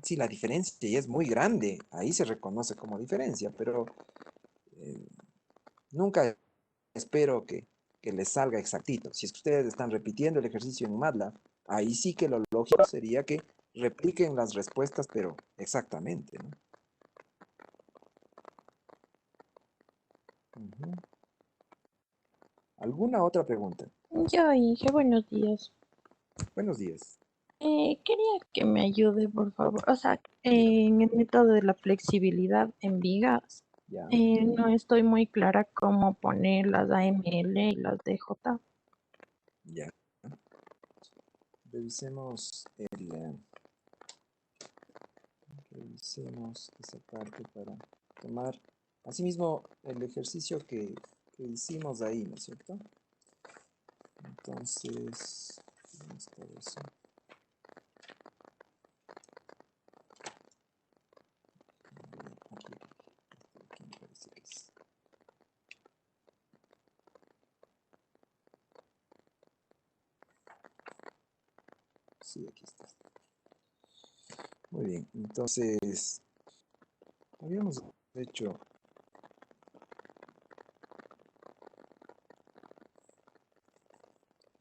Speaker 5: si la diferencia ya es muy grande, ahí se reconoce como diferencia, pero eh, nunca espero que les salga exactito. Si es que ustedes están repitiendo el ejercicio en MATLAB, ahí sí que lo lógico sería que repliquen las respuestas, pero exactamente, ¿no? Ujú. ¿Alguna otra pregunta?
Speaker 7: Yo, Inge, buenos días.
Speaker 5: Buenos días.
Speaker 7: Quería que me ayude, por favor. O sea,
Speaker 5: Dígame.
Speaker 7: en el método de la flexibilidad en vigas,
Speaker 5: Ya,
Speaker 7: no estoy muy clara cómo poner las AML y las DJ.
Speaker 5: ya. Revisemos revisemos esa parte para tomar, asimismo, el ejercicio que hicimos ahí, ¿no es cierto? Entonces, ¿dónde está eso? Aquí me parece que es. Sí, aquí está. Muy bien, entonces, habíamos hecho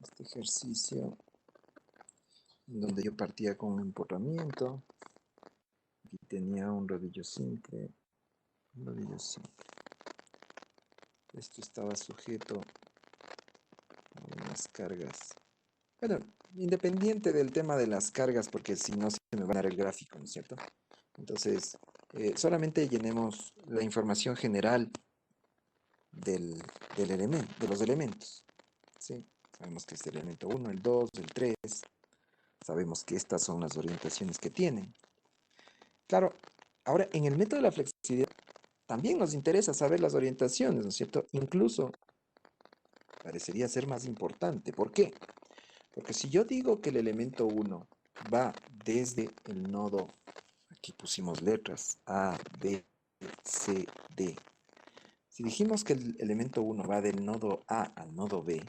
Speaker 5: este ejercicio en donde yo partía con un empotramiento. Aquí tenía un rodillo simple, un rodillo simple. Esto estaba sujeto a unas cargas. Bueno, independiente del tema de las cargas, porque si no se me va a dar el gráfico, ¿no es cierto? Entonces, solamente llenemos la información general del elemento, de los elementos. ¿Sí? Sabemos que es el elemento 1, el 2, el 3. Sabemos que estas son las orientaciones que tienen. Claro, ahora en el método de la flexibilidad también nos interesa saber las orientaciones, ¿no es cierto? Incluso parecería ser más importante. ¿Por qué? Porque si yo digo que el elemento 1 va desde el nodo, aquí pusimos letras, A, B, C, D. Si dijimos que el elemento 1 va del nodo A al nodo B,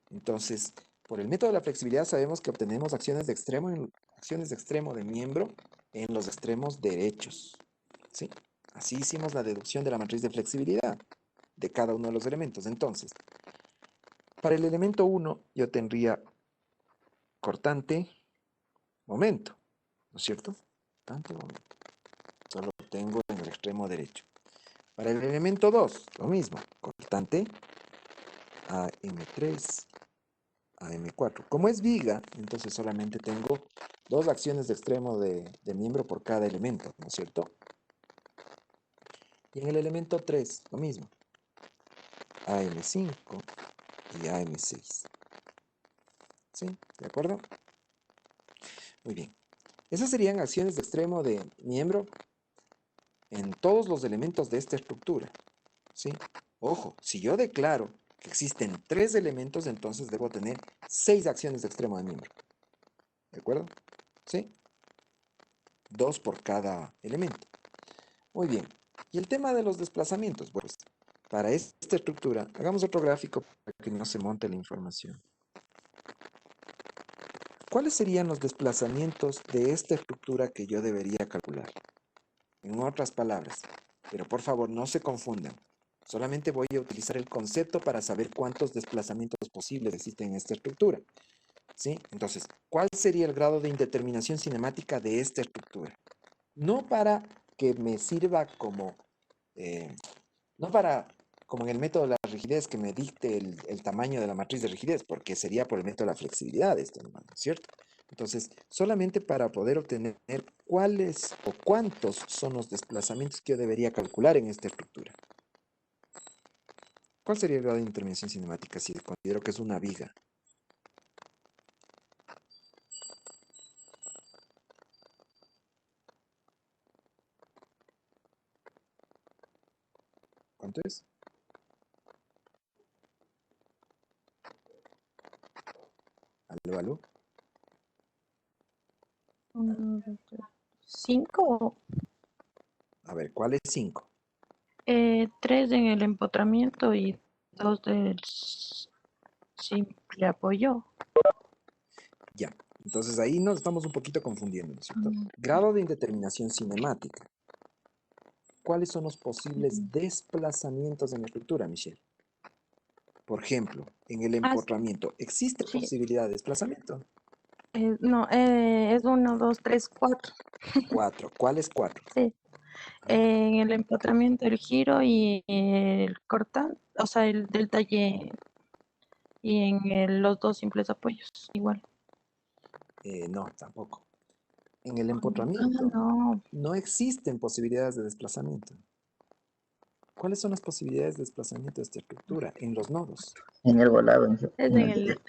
Speaker 5: entonces, por el método de la flexibilidad sabemos que obtenemos acciones de extremo de miembro en los extremos derechos. ¿Sí? Así hicimos la deducción de la matriz de flexibilidad de cada uno de los elementos. Entonces, para el elemento 1 yo tendría cortante, momento, ¿no es cierto? Cortante, momento. Solo lo tengo en el extremo derecho. Para el elemento 2, lo mismo, cortante, AM3, AM4. Como es viga, entonces solamente tengo 2 acciones de extremo de miembro por cada elemento, ¿no es cierto? Y en el elemento 3, lo mismo, AM5 y AM6. ¿Sí? ¿De acuerdo? Muy bien. Esas serían acciones de extremo de miembro en todos los elementos de esta estructura. ¿Sí? Ojo, si yo declaro que existen 3 elementos, entonces debo tener 6 acciones de extremo de miembro. ¿De acuerdo? ¿Sí? 2 por cada elemento. Muy bien. Y el tema de los desplazamientos. Pues, para esta estructura, hagamos otro gráfico para que no se monte la información. ¿Cuáles serían los desplazamientos de esta estructura que yo debería calcular? En otras palabras, pero por favor no se confundan. Solamente voy a utilizar el concepto para saber cuántos desplazamientos posibles que existen en esta estructura. ¿Sí? Entonces, ¿cuál sería el grado de indeterminación cinemática de esta estructura? No para que me sirva como, no para, como en el método de la rigidez, que me dicte el tamaño de la matriz de rigidez, porque sería por el método de la flexibilidad esto, ¿no es cierto? Entonces, solamente para poder obtener cuáles o cuántos son los desplazamientos que yo debería calcular en esta estructura. ¿Cuál sería el grado de indeterminación cinemática si considero que es una viga? ¿Cuánto es? ¿Aló, aló?
Speaker 7: 5,
Speaker 5: A ver, ¿cuál es 5?
Speaker 7: 3 en el empotramiento y 2 del simple apoyo.
Speaker 5: Ya. Entonces ahí nos estamos un poquito confundiendo, ¿no es cierto?
Speaker 7: Mm,
Speaker 5: Grado de indeterminación cinemática. ¿Cuáles son los posibles
Speaker 7: ujú.
Speaker 5: desplazamientos en la estructura, Michelle? Por ejemplo, en el
Speaker 7: Ah,
Speaker 5: empotramiento, ¿existe
Speaker 7: sí,
Speaker 5: posibilidad de desplazamiento?
Speaker 7: no, es 1, 2, 3, 4.
Speaker 5: 4. ¿Cuál es 4?
Speaker 7: Sí. En el empotramiento, el giro y el corta, o sea, el del talle y en los dos simples apoyos, igual.
Speaker 5: No, tampoco. En el
Speaker 7: Ah,
Speaker 5: empotramiento
Speaker 7: no,
Speaker 5: no existen posibilidades de desplazamiento. ¿Cuáles son las posibilidades de desplazamiento de esta estructura? En los nodos.
Speaker 4: En el volado.
Speaker 7: es en el,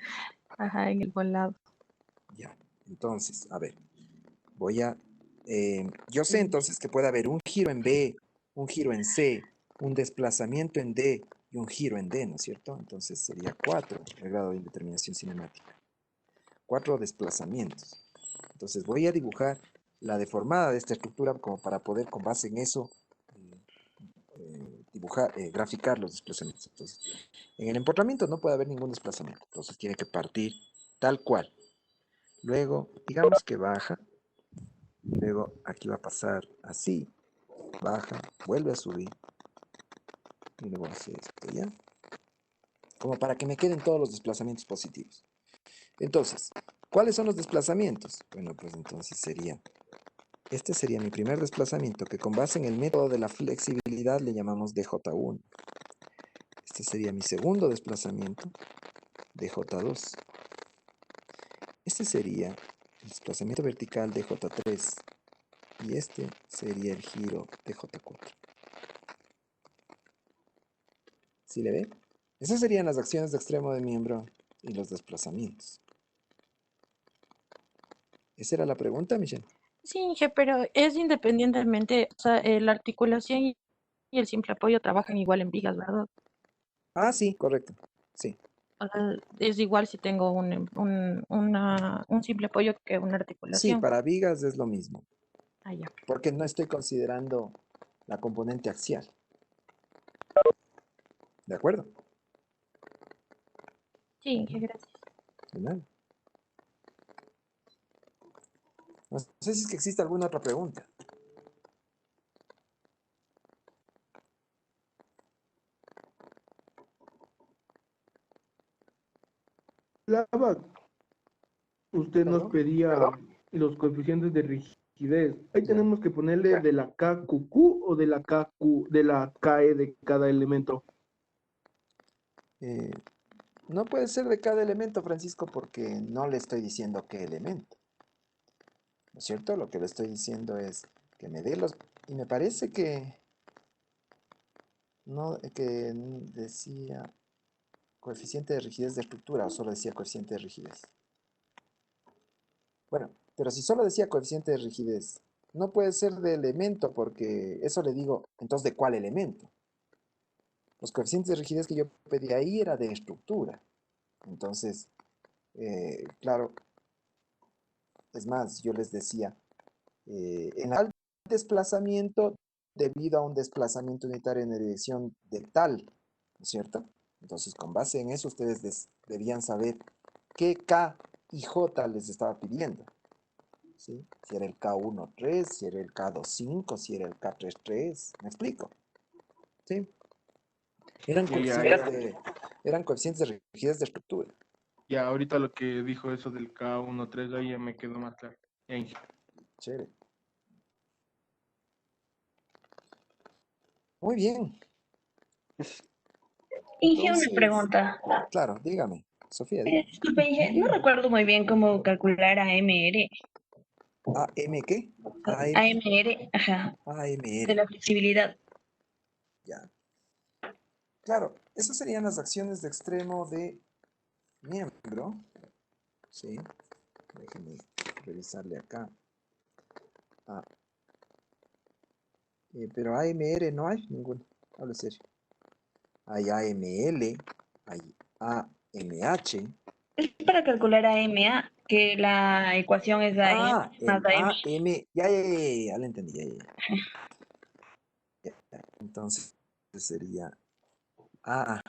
Speaker 7: ajá, en el volado.
Speaker 5: Ya. Entonces, a ver, voy a... yo sé
Speaker 7: Mm,
Speaker 5: entonces que puede haber un giro en B, un giro en C, un desplazamiento en D y un giro en D, ¿no es cierto? Entonces sería 4 el grado de indeterminación cinemática. 4 desplazamientos. Entonces voy a dibujar la deformada de esta estructura como para poder, con base en eso, dibujar, graficar los desplazamientos. Entonces, en el empotramiento no puede haber ningún desplazamiento. Entonces tiene que partir tal cual. Luego, digamos que baja. Luego aquí va a pasar así. Baja, vuelve a subir. Y luego hace esto, ¿ya? Como para que me queden todos los desplazamientos positivos. Entonces, ¿cuáles son los desplazamientos? Bueno, pues entonces sería, este sería mi primer desplazamiento, que con base en el método de la flexibilidad le llamamos DJ1. Este sería mi segundo desplazamiento, DJ2. Este sería el desplazamiento vertical DJ3. Y este sería el giro DJ4. ¿Sí le ve? Esas serían las acciones de extremo de miembro y los desplazamientos. ¿Esa era la pregunta, Michelle?
Speaker 7: sí, Inge, pero es independientemente, o sea, la articulación y el simple apoyo trabajan igual en vigas, ¿verdad?
Speaker 5: Ah, sí, correcto. Sí.
Speaker 7: O sea, es igual si tengo un simple apoyo que una
Speaker 5: Sí,
Speaker 7: articulación.
Speaker 5: para vigas es lo mismo,
Speaker 7: Ah, ya.
Speaker 5: porque no estoy considerando la componente axial. ¿De acuerdo?
Speaker 7: Sí, Inge, gracias.
Speaker 5: De nada. No sé si es que existe alguna otra pregunta.
Speaker 3: Lava, usted nos
Speaker 5: ¿Perdón?
Speaker 3: pedía los coeficientes de rigidez. Ahí
Speaker 5: Ya.
Speaker 3: tenemos que ponerle de la KQQ o de la KQ, de la KE de cada elemento.
Speaker 5: Eh, no puede ser de cada elemento, Francisco, porque no le estoy diciendo qué elemento. ¿No es cierto? Lo que le estoy diciendo es que me dé los... Y me parece que... No, que decía coeficiente de rigidez de estructura o solo decía coeficiente de rigidez. Bueno, pero si solo decía coeficiente de rigidez, no puede ser de elemento porque eso le digo, entonces ¿de cuál elemento? Los coeficientes de rigidez que yo pedí ahí era de estructura. Entonces, claro, es más, yo les decía, en el desplazamiento debido a un desplazamiento unitario en la dirección de tal, ¿no es cierto? Entonces, con base en eso, ustedes debían saber qué K y J les estaba pidiendo, ¿sí? Si era el K13, si era el K25, si era el K33, ¿me explico? ¿Sí? Eran
Speaker 3: Ya, ya,
Speaker 5: coeficientes
Speaker 3: ya.
Speaker 5: Eran coeficientes de rigidez de estructura.
Speaker 3: Ya, ahorita lo que dijo eso del K13 ahí ya me quedó más claro. Ya, Inge.
Speaker 5: Chévere. Muy bien.
Speaker 8: Inge, una
Speaker 5: Entonces,
Speaker 8: pregunta.
Speaker 5: claro, dígame. Sofía, dígame.
Speaker 8: Disculpe, Inge, no recuerdo muy bien cómo calcular AMR.
Speaker 5: ¿AM qué? AM,
Speaker 8: AMR, ajá, de
Speaker 5: AMR.
Speaker 8: la flexibilidad.
Speaker 5: Ya. Claro, esas serían las acciones de extremo de miembro. Sí. Déjenme revisarle acá. Ah, pero AMR no hay ninguno. Hablo serio. Hay AML, hay AMH.
Speaker 8: Es para calcular AMA, que la ecuación es AM
Speaker 5: Ah,
Speaker 8: más
Speaker 5: el
Speaker 8: AM.
Speaker 5: AM. Ya lo entendí. Ya. Entonces sería A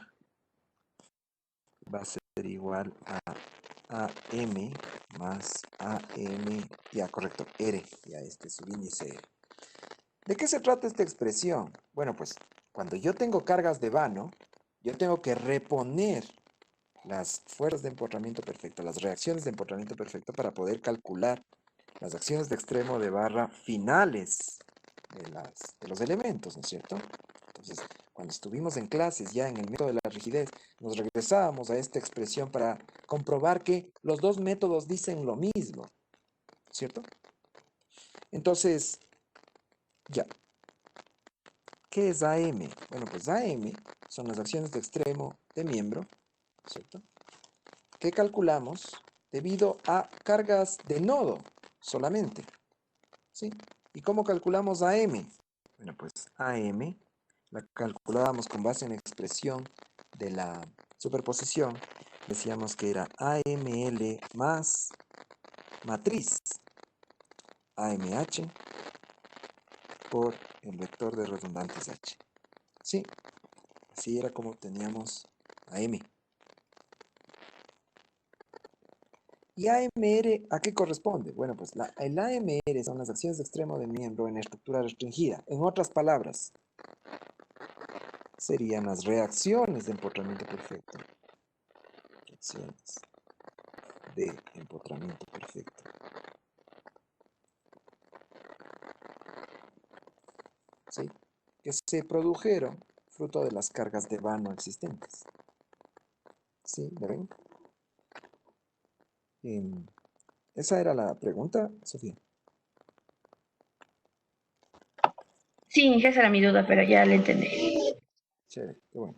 Speaker 5: va a ser igual a AM más AM. Ya, correcto. R. Ya, este es su índice R. ¿De qué se trata esta expresión? Bueno, pues cuando yo tengo cargas de vano, yo tengo que reponer las fuerzas de empotramiento perfecto, las reacciones de empotramiento perfecto para poder calcular las acciones de extremo de barra finales de los elementos, ¿no es cierto? Entonces, cuando estuvimos en clases ya en el método de la rigidez, nos regresábamos a esta expresión para comprobar que los dos métodos dicen lo mismo, ¿cierto? Entonces, ya, ¿qué es AM? Bueno, pues AM son las acciones de extremo de miembro, ¿cierto? Que calculamos debido a cargas de nodo solamente, ¿sí? ¿Y cómo calculamos AM? Bueno, pues AM la calculábamos con base en la expresión de la superposición. Decíamos que era AML más matriz AMH por el vector de redundantes H. Sí, así era como obteníamos AM. ¿Y AMR a qué corresponde? Bueno, pues el AMR son las acciones de extremo de miembro en estructura restringida. En otras palabras, serían las reacciones de empotramiento perfecto. Reacciones de empotramiento perfecto. ¿Sí? Que se produjeron fruto de las cargas de vano existentes. ¿Sí? ¿Me ven? Esa era la pregunta, Sofía.
Speaker 8: Sí, esa era mi duda, pero ya la entendí.
Speaker 5: Chévere, qué bueno.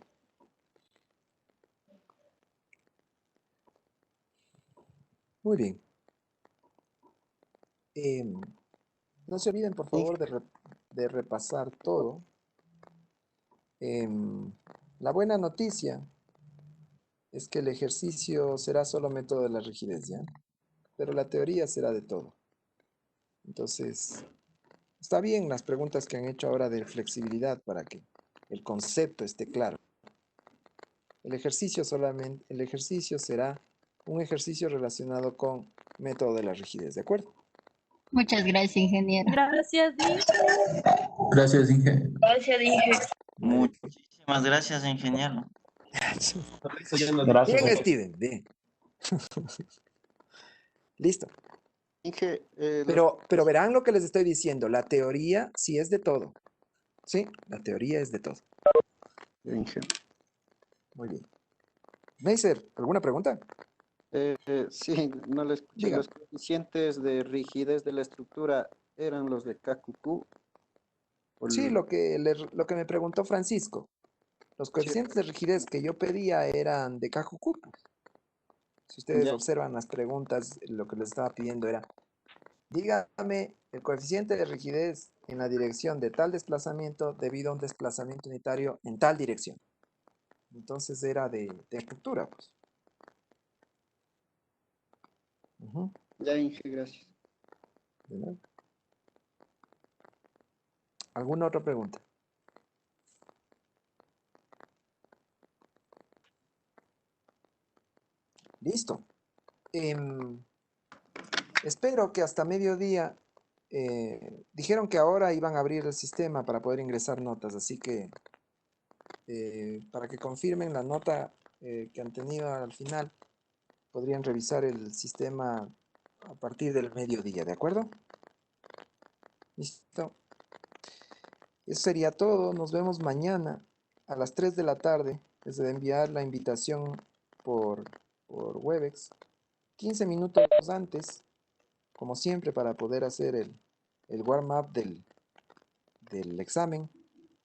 Speaker 5: Muy bien. No se olviden, por favor, de repasar todo. La buena noticia es que el ejercicio será solo método de la rigidez, ¿ya? Pero la teoría será de todo. Entonces, está bien las preguntas que han hecho ahora de flexibilidad para que el concepto esté claro. El ejercicio será un ejercicio relacionado con método de la rigidez, ¿de acuerdo?
Speaker 9: Muchas gracias, ingeniero.
Speaker 7: Gracias, Di.
Speaker 4: Gracias, Inge.
Speaker 8: Gracias, dije.
Speaker 10: Muchísimas gracias, ingeniero.
Speaker 2: Gracias,
Speaker 5: Bien,
Speaker 2: Inge.
Speaker 5: Steven, bien. Listo.
Speaker 2: Inge,
Speaker 5: Pero verán lo que les estoy diciendo. La teoría sí es de todo. ¿Sí? La teoría es de todo.
Speaker 2: Inge.
Speaker 5: Muy bien. Neisser, ¿alguna pregunta?
Speaker 2: Sí, no le escuché.
Speaker 5: Diga.
Speaker 2: Los coeficientes de rigidez de la estructura eran los de KQQ.
Speaker 5: Sí, lo que me preguntó Francisco. Los
Speaker 2: Sí,
Speaker 5: coeficientes de rigidez que yo pedía eran de KQQ. Si ustedes
Speaker 2: ya,
Speaker 5: observan las preguntas, lo que les estaba pidiendo era, dígame el coeficiente de rigidez en la dirección de tal desplazamiento debido a un desplazamiento unitario en tal dirección. Entonces era de estructura, pues. Ujú.
Speaker 2: ya, Inge, gracias.
Speaker 5: ¿De nada? ¿Alguna otra pregunta? Listo. Espero que hasta mediodía dijeron que ahora iban a abrir el sistema para poder ingresar notas, así que para que confirmen la nota que han tenido al final, podrían revisar el sistema a partir del mediodía, ¿de acuerdo? Listo. Eso sería todo. Nos vemos mañana a las 3 de la tarde. Les debe enviar la invitación por Webex. 15 minutos antes, como siempre, para poder hacer el warm-up del examen,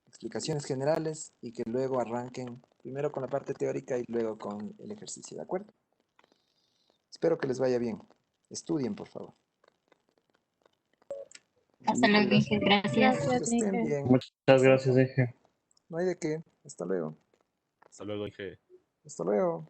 Speaker 5: explicaciones generales y que luego arranquen primero con la parte teórica y luego con el ejercicio, ¿de acuerdo? Espero que les vaya bien. Estudien, por favor.
Speaker 9: Hasta luego, Inge. Gracias.
Speaker 5: Que
Speaker 6: Gracias,
Speaker 5: estén
Speaker 6: Inge.
Speaker 5: bien.
Speaker 11: Muchas gracias, Inge.
Speaker 5: No hay de qué. Hasta luego.
Speaker 11: Hasta luego, Inge.
Speaker 5: Hasta luego.